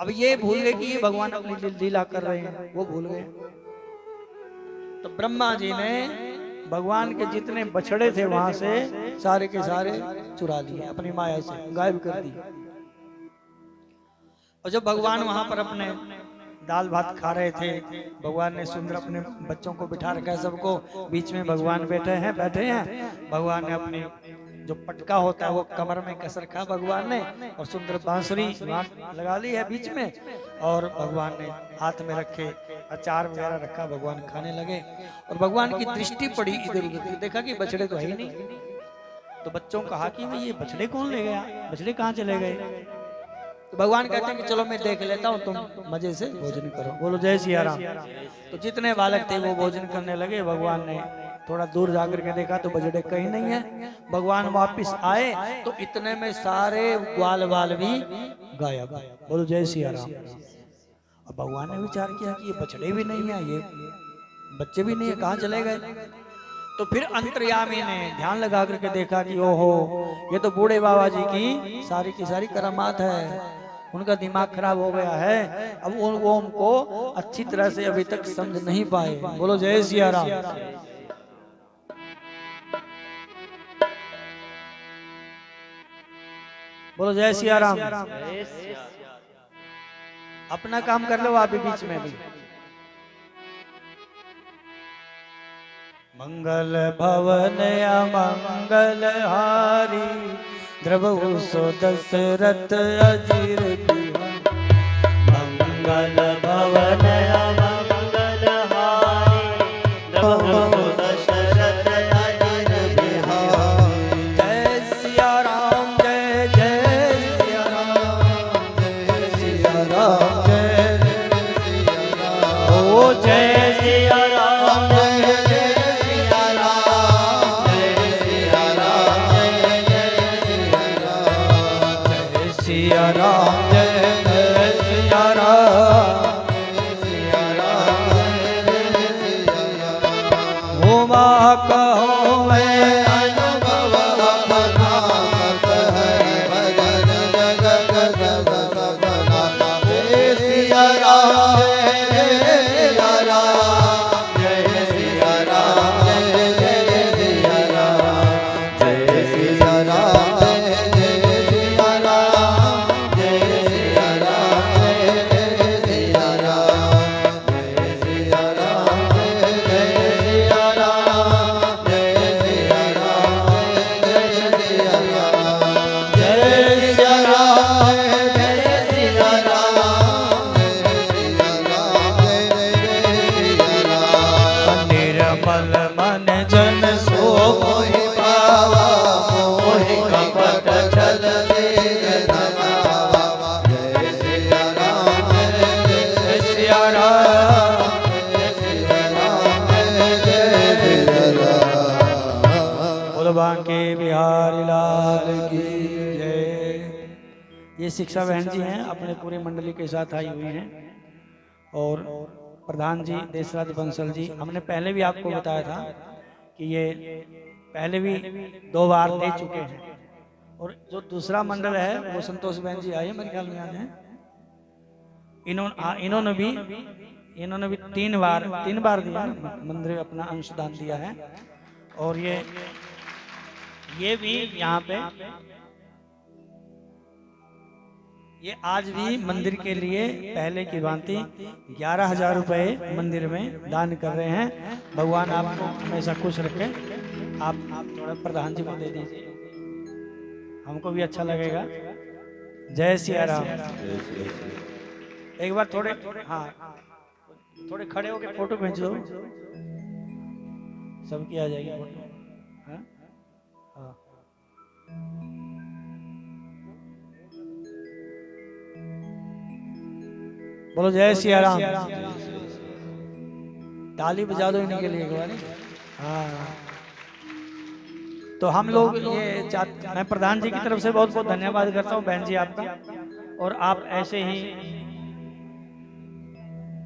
अब ये भूल गए कि ये भगवान अपनी लीला कर रहे हैं, वो भूल गए। तो ब्रह्मा जी ने भगवान के जितने बछड़े थे वहां से सारे के सारे चुरा लिए, अपनी माया से गायब कर दिए। और जब भगवान वहां पर अपने दाल भात खा रहे थे, भगवान ने सुंदर अपने बच्चों को बिठा रखा है, सबको बीच में भगवान बैठे हैं। भगवान ने अपनी जो पटका होता है वो कमर में कस रखा भगवान ने, और सुंदर बांसुरी लगा ली है बीच में, और भगवान ने हाथ में रखे अचार वगैरह रखा, भगवान खाने लगे। और भगवान की दृष्टि पड़ी इधर उधर, देखा कि बछड़े तो है ही नहीं। तो बच्चों कहा कि भाई ये बछड़े कौन ले गया, बछड़े कहाँ चले गए? तो भगवान कहते हैं कि चलो मैं देख लेता हूँ, तुम मजे से भोजन करो। बोलो जय सिया राम। तो जितने बालक थे वो भोजन करने लगे। भगवान ने थोड़ा दूर जाकर के देखा तो बछड़े कहीं नहीं है। भगवान वापस आए तो इतने में सारे ग्वाल वाल भी गायब। बोलो जय सिया राम। अब भगवान ने विचार किया कि ये बछड़े भी नहीं है, ये बच्चे भी नहीं है, कहाँ चले गए? तो फिर अंतर्यामी ने ध्यान लगा करके देखा कि ओहो, ये तो बूढ़े बाबा जी की सारी करामात है, उनका दिमाग खराब हो गया है। अब वो उनको अच्छी तरह से अभी तक समझ नहीं पाए। बोलो जय सिया राम। बोलो जय सिया राम। अपना काम कर लो आप भी बीच में भी। मंगल भवन अमंगल हारी, द्रवहु सो दशरथ अजीर बिहारी। मंगल भवन अमंगल हारी, द्रवहु सो दशरथ अजीर बिहारी। जय सिया राम, जय जय सिया राम, जय सिया राम, जय सिया राम। ओ जय सिया राम, सिया राम, जय जय सिया राम, सिया बिहारी लाल की जय। ये शिक्षा बहन जी हैं, अपने पूरे मंडली के साथ आई हुई हैं। और प्रधान जी देशराज बंसल जी, हमने पहले भी आपको बताया था कि ये पहले भी 2 बार दे चुके हैं। और जो दूसरा मंडल है वो संतोष बहन जी आई है, मेरे ख्याल में याद है। इन्होंने भी 3 बार दिया मंदिर अपना अंशदान दिया है। और ये भी यहाँ पे ये आज भी मंदिर के लिए पहले की भांति 11,000 रुपए मंदिर में दान कर रहे हैं। भगवान आपको हमेशा खुश रखे। आप थोड़ा प्रधान जी को दे दीजिए, हमको भी अच्छा लगेगा। जय सिया राम। एक बार थोड़े थोड़े खड़े होके फोटो खींच दो, सबकी आ जाएगी फोटो। हाँ? हाँ। बोलो जय सिया राम। ताली बजा दो इन्हीं के लिए एक बार। हाँ, तो हम लोग मैं प्रधान जी की तरफ से बहुत बहुत धन्यवाद करता हूँ बहन जी आपका। और आप ऐसे ही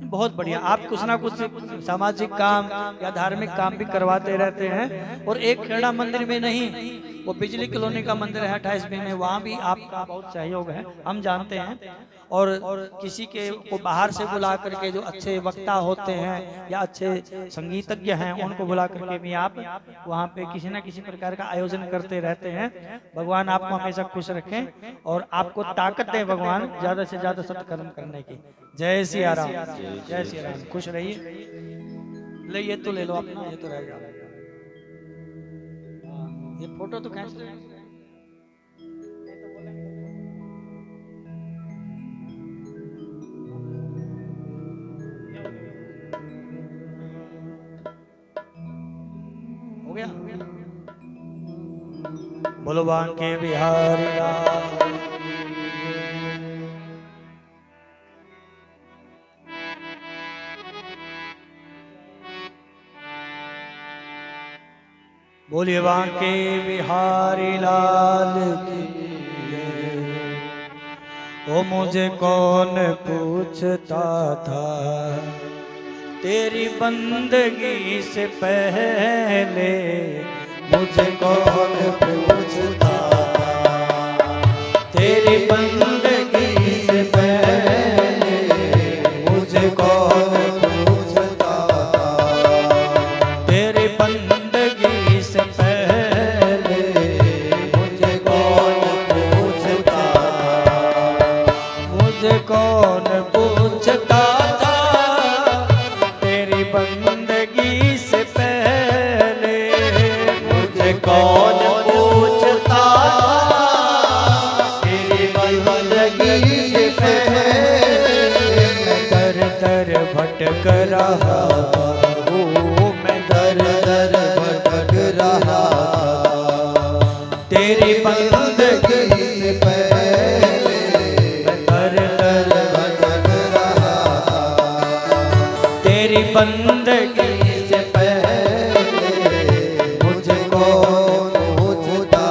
बहुत बढ़िया, आप कुछ ना कुछ सामाजिक काम या धार्मिक काम भी करवाते रहते हैं। और एक खेड़ा मंदिर में नहीं, वो बिजली कॉलोनी का मंदिर है 28B में, वहाँ भी आपका बहुत सहयोग है, हम जानते हैं। और किसी के को बाहर से बुला करके जो अच्छे वक्ता होते हैं या अच्छे संगीतज्ञ हैं, उनको बुला करके भी आप वहाँ पे किसी न किसी प्रकार का आयोजन करते रहते हैं। भगवान आपको हमेशा खुश रखें और आपको ताकत दे भगवान ज्यादा से ज्यादा सत्कर्म करने की। जय सिया राम। जय सिया राम। खुश रहिए। ले ये तो ले लो अपना, ये तो रह जाओ। ये फोटो तो खींच लो। हो गया। बोलो बांके बिहारी लाल। बोलिए बांके बिहारी लाल की जय। ओ मुझे कौन पूछता था तेरी बंदगी से पहले, मुझे कौन पूछता तेरी बंदगी से पहले, मुझे कौन पूछता तेरी बंदगी से पहले, मुझे कौन पूछता, मुझे कौन पूछता था तेरी बंदगी से पहले, मुझे कौन पूछता तेरी बंदगी से पहले। मैं दर दर भटक रहा हूँ, मैं दर दर भटक रहा तेरी बंदगी से पहले, मैं दर दर भटक रहा तेरी बंदगी से पहले, मुझे कौन पूछता।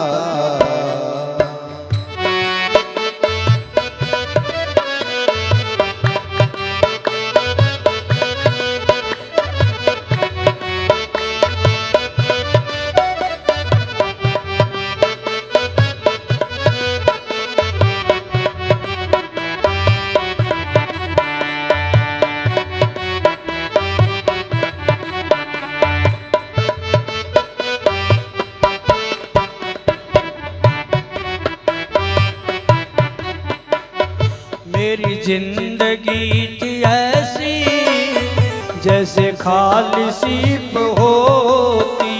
मेरी जिंदगी थी ऐसी जैसे खाली सीप होती,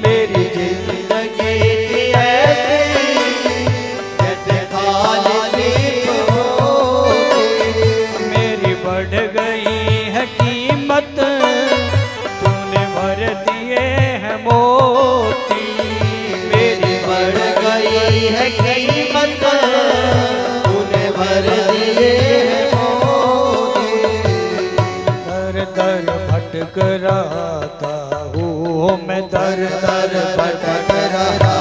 मेरी जिंदगी थी ऐसी जैसे खाली सीप होती। मेरी बढ़ गई है कीमत, तूने भर दिए हैं मोती, मेरी बढ़ गई है कीमत, भर दिए मोती। दर दर भटक रहा था हूँ मैं, दर दर भटक रहा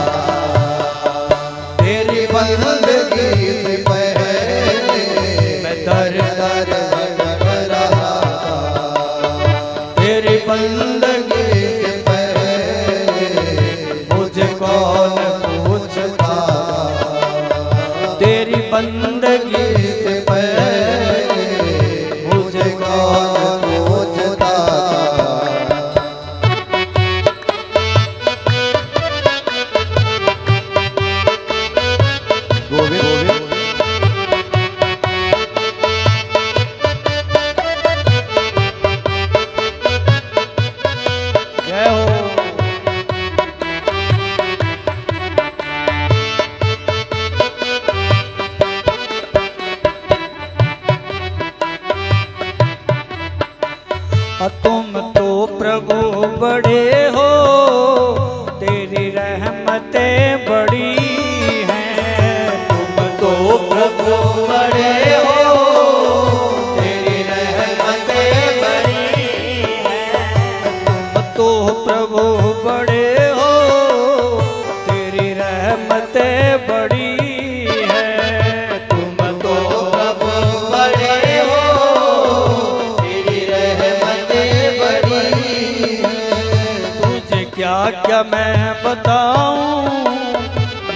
मैं बताऊं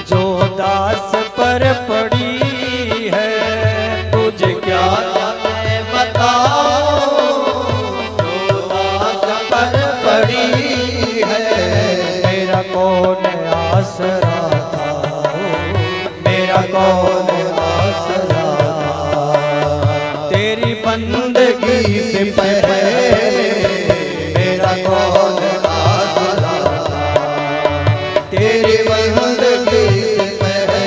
जो दास पर पड़ी है। तुझे क्या
मैं बताऊं जो दास पर पड़ी है।
मेरा कौन आसरा था, मेरा कौन आसरा था। तेरी बंदगी से पहले मेरा कौन आसरा था। तेरी बंदगी से पहले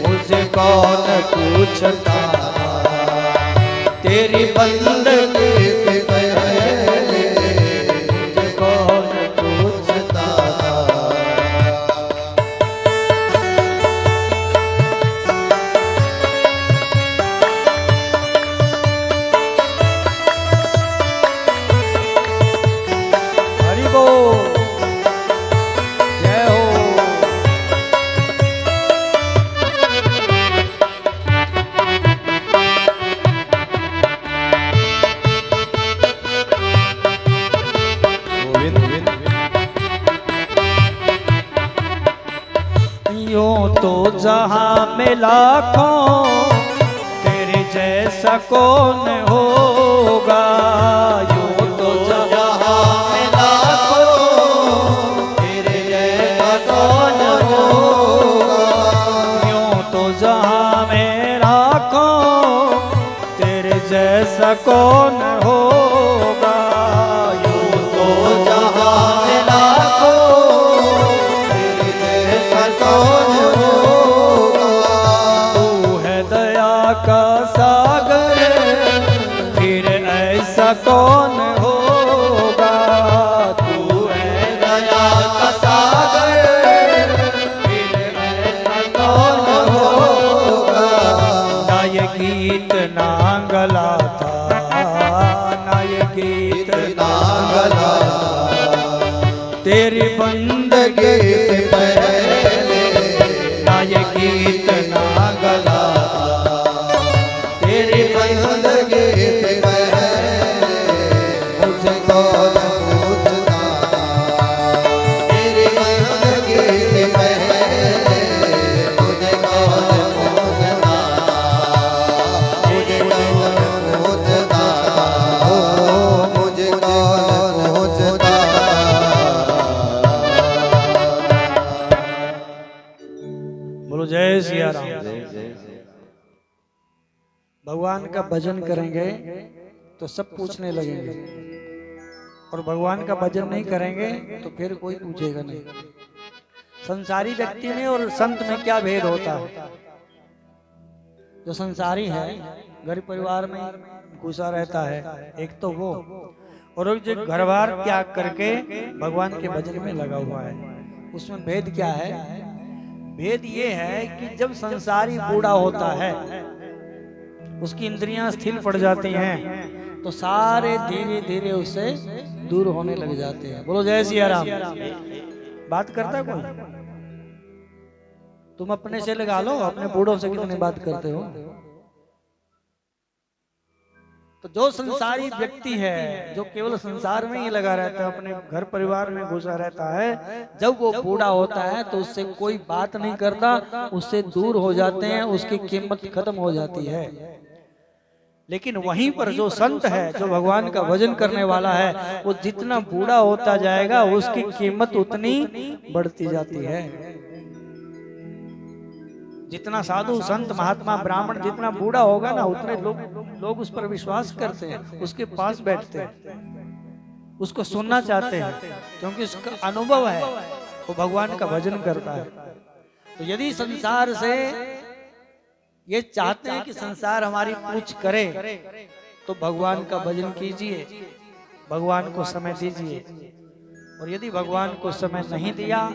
मुझे कौन पूछता। तेरी बंदगी से पहले मुझे कौन पूछता। हरि बोल, जय हो। यूं तो जहां में लाखों तेरे जैसा कौन होगा। यूं तो
जहां में लाखों तेरे जैसा कौन होगा।
यूं तो जहां में लाखों तेरे जैसा कौन होगा। यूं
तो जहां में लाखों तेरे जैसा कौन होगा।
तू है दया का सागर फिर ऐसा कौन होगा।
तू है दया का सागर फिर ऐसा कौन होगा।
ना ये गीत ना गला था, ना ये गीत ना गला तेरी बंदगी से पहले। ना ये गीत ना गला तेरी बंदगी से पहले
मुझे कौन पूछता। तेरी बंदगी से पहले मुझे कौन पूछता। मुझे कौन पूछता। ओ मुझे कौन पूछता।
बोलो जय सिया राम। भगवान का भजन करेंगे तो सब पूछने लगेंगे, और भगवान का भजन नहीं करेंगे तो फिर कोई पूछेगा नहीं। संसारी व्यक्ति में और संत में क्या भेद होता है। जो संसारी है घर परिवार में घुसा रहता है एक तो वो, और एक जो घर बार त्याग करके भगवान के भजन में लगा हुआ है, उसमें भेद क्या है। भेद ये है कि जब संसारी बूढ़ा होता है उसकी इंद्रियां स्थिर पड़ जाती हैं तो सारे धीरे धीरे उससे दूर होने लग जाते हैं। बोलो जय सिया राम। बात करता है कोई? तुम अपने से लगा लो, अपने बूढ़ों से कितनी बात करते हो। तो जो संसारी व्यक्ति है जो केवल संसार में ही लगा रहता है, अपने घर परिवार में घुसा रहता है, जब वो बूढ़ा होता है तो उससे कोई बात नहीं करता, उससे दूर हो जाते हैं, उसकी कीमत खत्म हो जाती है। लेकिन वहीं पर जो संत है, जो भगवान का भजन करने वाला है, वो जितना बूढ़ा होता जाएगा उसकी कीमत उतनी बढ़ती जाती है। जितना साधु संत महात्मा ब्राह्मण जितना बूढ़ा होगा ना, उतने लोग उस पर विश्वास करते हैं, उसके पास बैठते हैं, उसको सुनना चाहते हैं, क्योंकि उसका अनुभव है, वो भगवान का भजन करता है। तो यदि संसार से ये चाहते हैं कि संसार हमारी पूछ करे, तो भगवान का भजन कीजिए, भगवान को समय दीजिए। और यदि भगवान को समय नहीं दिया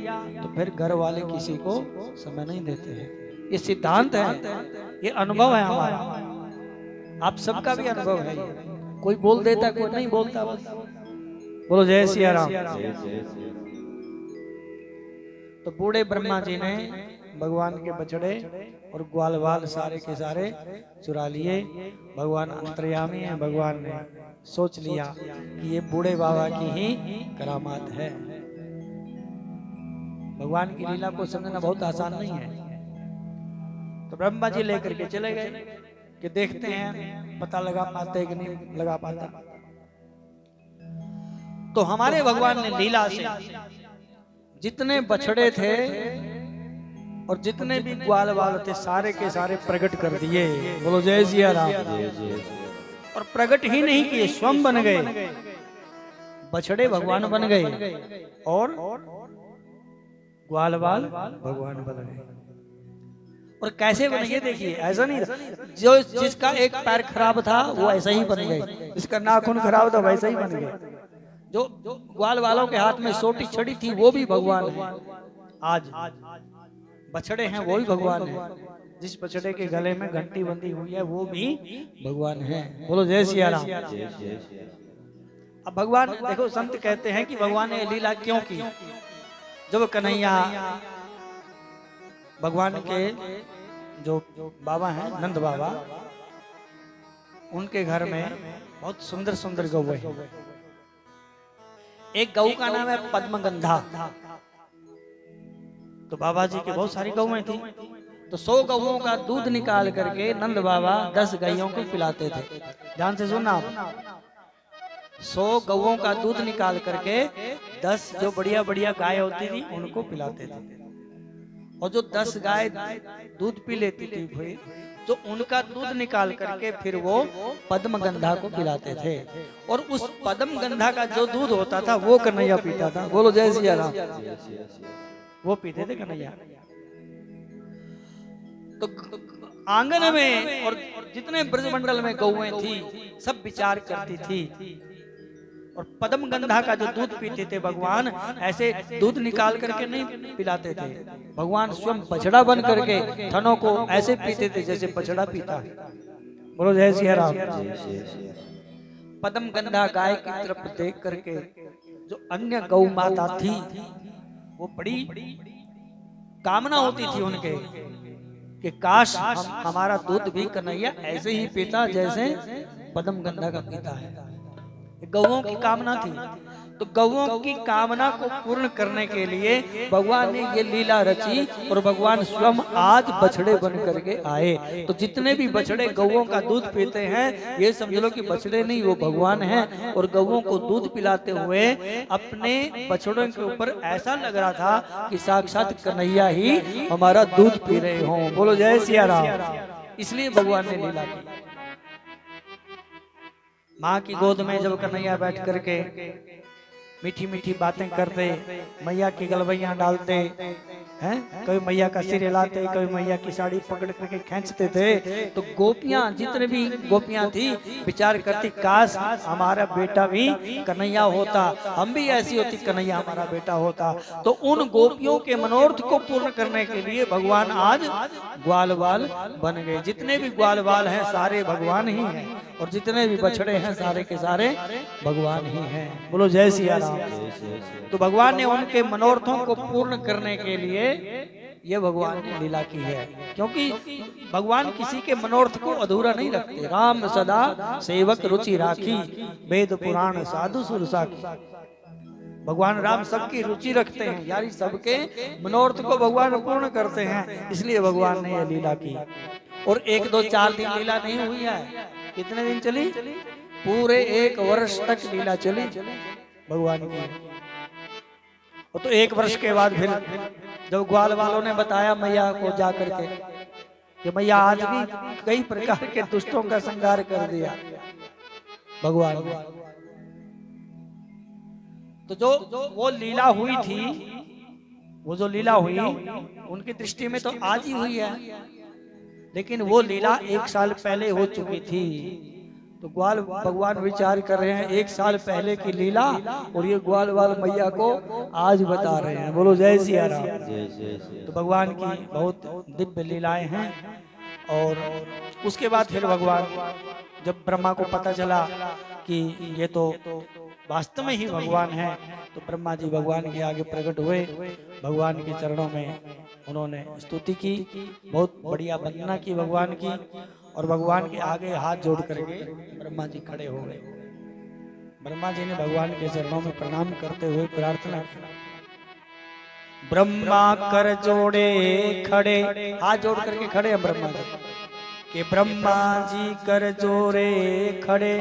तो फिर घर वाले किसी को समय नहीं देते हैं। ये सिद्धांत है, ये अनुभव है हमारा, आप सबका भी अनुभव है। कोई बोल देता, कोई नहीं बोलता। बोलो जय सिया राम। तो बूढ़े ब्रह्मा जी ने भगवान के बछड़े और ग्वाल बाल सारे के सारे चुरा लिए। भगवान अंतर्यामी है, भगवान ने सोच लिया कि ये बूढ़े बाबा की ही करामात है। भगवान की लीला को समझना बहुत आसान नहीं है। तो ब्रह्मा जी लेकर के चले गए कि देखते हैं पता लगा पाते कि नहीं लगा पाता। तो हमारे भगवान ने लीला से जितने बछड़े थे और जितने भी ग्वाल वाल थे सारे के सारे प्रकट कर दिए। बोलो जय सिया राम। और प्रकट ही नहीं किए, स्वयं बन गए, बछड़े भगवान बन गए और ग्वाल वाल भगवान बन गए। और कैसे बन गए देखिए, ऐसा नहीं जो जिसका एक पैर खराब था वो ऐसा ही बन गए, जिसका नाखून खराब था वैसा ही बन गए, जो ग्वाल वालों के हाथ में सोटी छड़ी थी वो भी भगवान है। आज बछड़े हैं वो भी भगवान है, जिस बछड़े के गले में घंटी बंधी हुई है वो भी भगवान है। बोलो जय सिया राम। अब भगवान देखो, संत कहते हैं कि भगवान ने लीला क्यों की। जब कन्हैया भगवान के जो बाबा हैं नंद बाबा, उनके घर में बहुत सुंदर सुंदर गौ है। एक गौ का नाम है पद्मगंधा। तो बाबा जी के बहुत सारी गौएं थी, तो 100 गौओं का दूध निकाल करके नंद बाबा 10 गायों को पिलाते थे। ध्यान से सुनना, 100 गौओं का दूध निकाल करके 10 जो बढ़िया बढ़िया गाय होती थी उनको पिलाते थे। और जो 10 गाय दूध पी लेती थी फिर तो उनका दूध निकाल करके फिर वो पद्मगंधा को पिलाते थे। और उस पद्मगंधा का जो दूध होता था वो कन्हैया पीता था। बोलो जय सिया राम। वो पीते थे कन्हैया। तो आंगन में और जितने ब्रजमंडल में गौएं थी सब विचार करती थी, और पद्मगंधा का जो दूध पीते थे भगवान ऐसे दूध निकाल करके नहीं पिलाते थे। भगवान स्वयं बछड़ा बन करके थनों को ऐसे पीते थे जैसे बछड़ा पीता है। बोलो जय सिया राम। पद्मगंधा गाय की तरफ देख करके जो अन्य गौ माता थी वो बड़ी कामना होती थी उनके कि काश हमारा दूध भी कन्हैया ऐसे ही पीता जैसे पद्मगंधा का पीता है। गौओं की कामना थी। तो गौओं की कामना को पूर्ण करने के लिए भगवान ने ये लीला रची और भगवान स्वयं आज बछड़े बन करके आए। तो जितने भी बछड़े गौओं का दूध पीते हैं ये समझ लो कि बछड़े नहीं, वो भगवान हैं। और गौओं को दूध पिलाते हुए अपने बछड़ों के ऊपर ऐसा लग रहा था कि साक्षात कन्हैया ही हमारा दूध पी रहे हों। बोलो जय सिया राम। इसलिए भगवान ने लीला की। माँ की गोद में जब कन्हैया बैठ करके मीठी मीठी बातें करते, मैया की गलवैया डालते हैं, कभी मैया का सिर हिलाते, कभी मैया की साड़ी पकड़ करके खींचते थे, तो गोपियां जितने भी गोपियां थी विचार करती काश हमारा बेटा भी कन्हैया होता, हम भी ऐसी होती कन्हैया हमारा बेटा होता। तो उन गोपियों के मनोरथ को पूर्ण करने के लिए भगवान आज ग्वाल बाल बन गए। जितने भी ग्वाल बाल हैं सारे भगवान ही हैं, और जितने भी बछड़े हैं सारे के सारे भगवान ही हैं। बोलो जय सिया राम। तो भगवान ने उनके मनोरथों को पूर्ण करने के लिए ये भगवान ने लीला की है, क्योंकि भगवान किसी के मनोरथ को अधूरा नहीं रखते। राम सदा सेवक रुचि राखी, वेद पुराण साधु सुरसा की। भगवान राम सबकी रुचि रखते हैं यार, सबके मनोरथ को भगवान पूर्ण करते हैं, इसलिए भगवान ने यह लीला की। और 1 2 4 दिन लीला नहीं हुई है। कितने दिन चली? पूरे 1 वर्ष तक लीला चली भगवान की। और तो 1 वर्ष के बाद फिर जब ग्वाल वालों ने बताया मैया को जाकर के कि मैया आज भी कई प्रकार के दुष्टों का संहार कर दिया भगवान ने। तो जो वो लीला हुई थी, वो जो लीला हुई उनकी दृष्टि में तो आज ही हुई है, लेकिन वो लीला 1 साल पहले हो चुकी थी। तो ग्वाल भगवान विचार कर रहे हैं 1 साल पहले की लीला, और ये ग्वाल वाल मैया को आज बता रहे हैं। बोलो जय सिया राम। तो भगवान की बहुत दिव्य लीलाएं हैं। और उसके बाद फिर भगवान जब ब्रह्मा को पता चला कि ये तो वास्तव में ही भगवान है, तो ब्रह्मा जी भगवान के आगे प्रकट हुए, भगवान के चरणों में उन्होंने स्तुति की, बहुत बढ़िया वंदना की भगवान की, और भगवान के आगे हाथ जोड़ करके ब्रह्मा जी खड़े हो गए। ब्रह्मा जी ने भगवान के चरणों में प्रणाम करते हुए प्रार्थना की, ब्रह्मा कर जोड़े खड़े, हाथ जोड़ करके खड़े हैं ब्रह्मा जी कि ब्रह्मा जी कर जोड़े खड़े,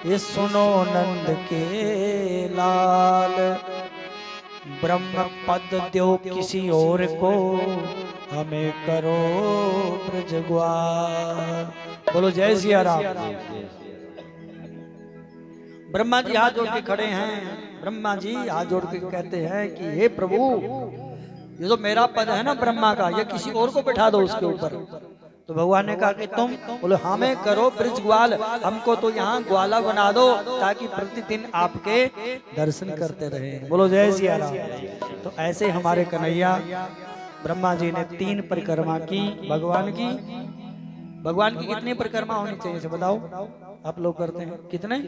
ये सुनो नंद के लाल, ब्रह्म पद दो किसी और को, हमें करो ब्रजग्वाल। बोलो जय सिया राम। ब्रह्मा जी हाथ जोड़ के खड़े हैं। ब्रह्मा जी हाथ जोड़ के कहते हैं कि हे प्रभु, ये जो मेरा पद है ना ब्रह्मा का, ये किसी और को बैठा दो उसके ऊपर। तो भगवान ने कहा कि तुम, बोले हमें करो ब्रज ग्वाल, हमको तो यहाँ ग्वाला बना दो ताकि प्रतिदिन आपके दर्शन करते रहे। बोलो जय सिया राम। तो ऐसे हमारे कन्हैया ब्रह्मा जी ने 3 परिक्रमा की भगवान की। भगवान की कितनी परिक्रमा होनी चाहिए बताओ, आप लोग करते हैं कितने,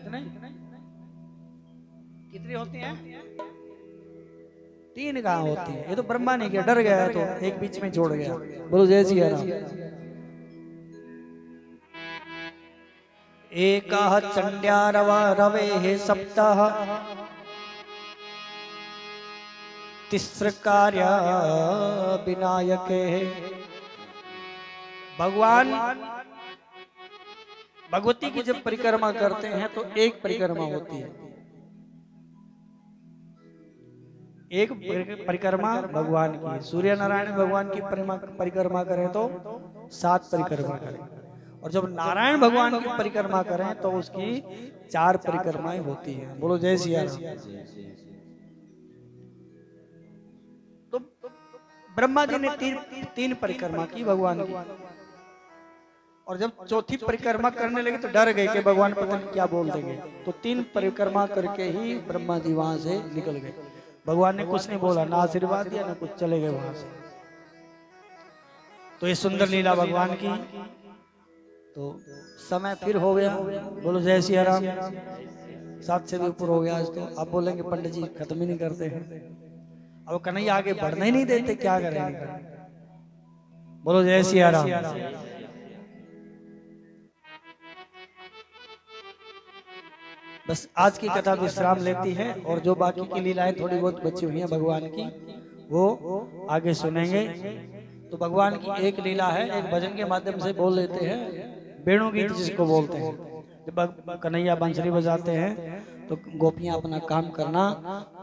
कितनी होती हैं? 3 कहाँ होती है? ये तो ब्रह्मा ने किया, डर गया तो एक बीच में जोड़ गया। बोलो जय सिया राम। एकाह चंड्या रवे हे सप्ताह, तिस्र कार्य विनायक। भगवान भगवती की जब परिक्रमा करते हैं तो एक परिक्रमा होती है, एक परिक्रमा भगवान की। सूर्य नारायण भगवान की परिक्रमा करें तो 7 परिक्रमा करें, और जब नारायण भगवान की परिक्रमा करें तो उसकी 4 परिक्रमाएं होती हैं। बोलो जय सिया राम। तो ब्रह्मा जी ने 3 परिक्रमा की भगवान की, और जब चौथी परिक्रमा करने लगे तो डर गए कि भगवान पता नहीं क्या बोल देंगे। तो 3 परिक्रमा करके ही ब्रह्मा जी वहां से निकल गए। भगवान ने कुछ नहीं बोला, ना आशीर्वाद दिया ना कुछ, चले गए वहां से। तो ये सुंदर लीला भगवान की। तो समय फिर हो गया। बोलो जय सिया राम। 7 से भी ऊपर हो गया आज तो। आप बोलेंगे पंडित जी खत्म ही नहीं करते हैं, अब कन्हैया आगे बढ़ने ही नहीं देते, क्या करेंगे। बोलो जय सिया राम। बस आज की कथा विश्राम लेती है, और जो बाकी की लीलाएं थोड़ी बहुत बची हुई हैं भगवान की, वो आगे सुनेंगे। तो भगवान की एक लीला है, एक भजन के माध्यम से बोल लेते हैं, वेणु गीत जिसको बोलते हैं। जब कन्हैया बांसुरी बजाते हैं तो गोपियां अपना काम करना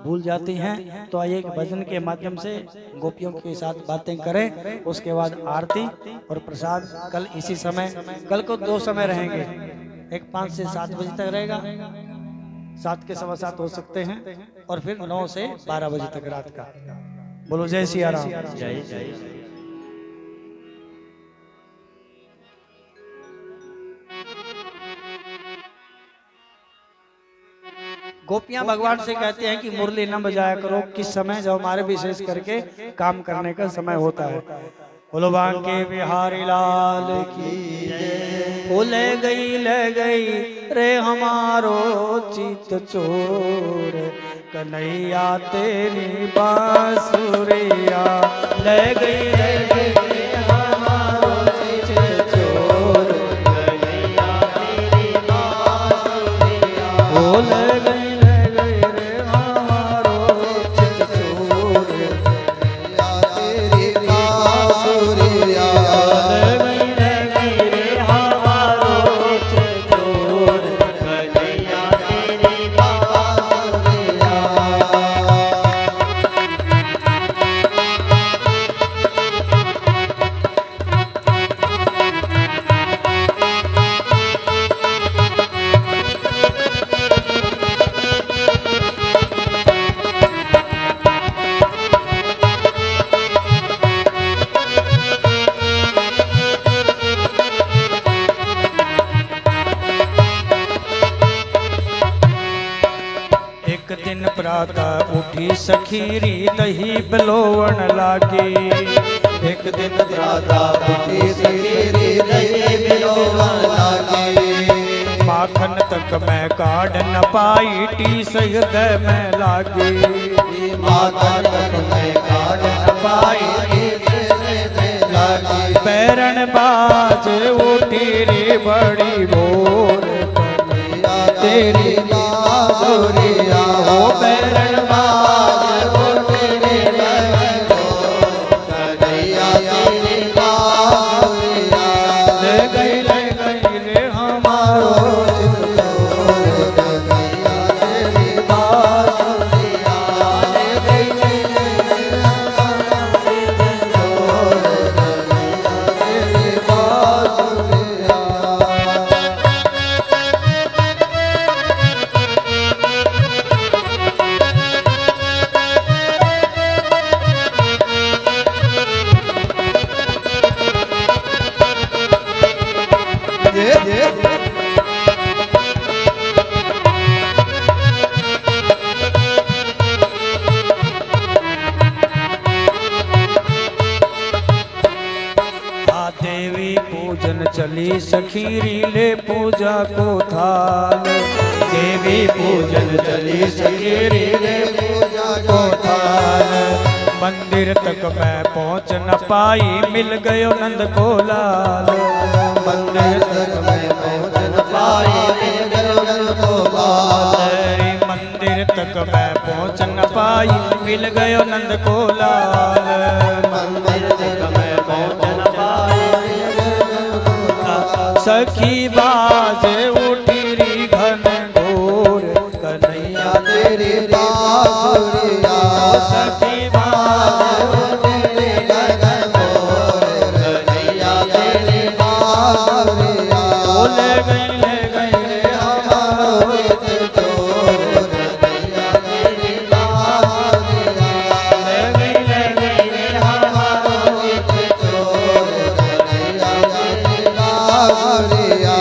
भूल जाती हैं। तो आइए एक भजन के माध्यम से गोपियों के साथ बातें करें, उसके बाद आरती और प्रसाद। कल इसी समय, कल को 2 समय रहेंगे, एक 5 से 7 बजे तक रहेगा, 7 के 7:15 हो सकते हैं, और फिर 9 से 12 बजे तक रात का। बोलो जय सिया राम। जय जय। गोपियां भगवान से कहते हैं कि मुरली न बजाया करो किस समय, जब हमारे विशेष करके काम करने का समय होता है। बोलो बांके बिहारी लाल की जय। वो ले गई रे हमारो चित चोर, कन्हैया तेरी बांसुरिया। ले गई हमारो चित चोर, कन्हैया तेरी बांसुरिया। वो ले गई रे हमारो चित चोर, कन्हैया तेरी बांसुरिया। प्रातः उठी सखीरी दही बिलोवन लागी। एक दिन प्रातः उठी सखीरी दही बिलोवन लागी। माखन तक मैं काढ़ न पाई टीस हृदय में लागी। माखन तक मैं काढ़ न पाई टीस हृदय लागी। पैरण बाज उठी रे बड़ी भोर, तेरी बांसुरिया। हो पैरण बाज उठी रे बड़ी पूजन चली सखीरी ले पूजा को थाल।
देवी पूजन चली सखीरी ले पूजा को थाल।
मंदिर तक मैं पहुँच न पाई मिल गयो नंद को लाल।
मंदिर तक मैं पहुँच न पाई मिल गयो नंद को लाल।
मंदिर तक मैं पहुँच न पाई मिल गयो नंद को लाल।
मंदिर तक मैं पहुँच न पाई मिल गयो नंद को लाल।
सखी बाजे उठी री घन घोर कन्हैया
तेरी बांसुरिया।
सखी
बाजे उठी री घन घोर कन्हैया तेरी बांसुरिया।
ले गई रे
हमारो हित चोर कन्हैया तेरी बांसुरिया। ले गई रे हमारो हित चोर कन्हैया तेरी बांसुरिया।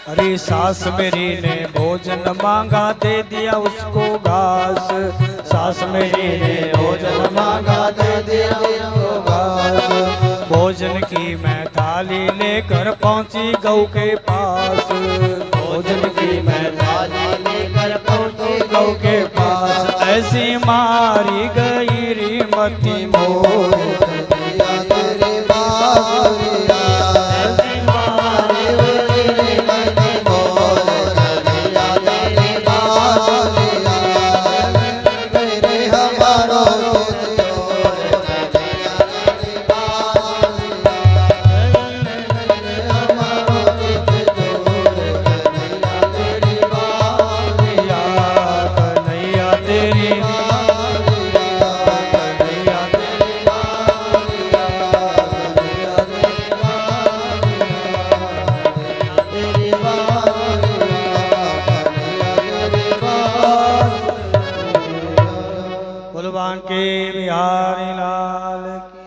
अरे सास मेरी ने भोजन मांगा दे दिया उसको घास। सास मेरी ने भोजन मांगा
दे दिया उसको घास।
भोजन की मैं थाली लेकर पहुंची गऊ के पास।
भोजन की मैं थाली लेकर पहुंची
गऊ के पास ऐसी मारी गई री मती मोर।
कन्हैया तेरी बांसुरिया। ऐसी मारी गई री मती मोर कन्हैया तेरी बांसुरिया। ले गई रे हमारो हित चोर कन्हैया तेरी बांसुरिया। हमारो हित चोर कन्हैया तेरी बांसुरिया।
कन्हैया तेरी भगवान के बिहारी लाल की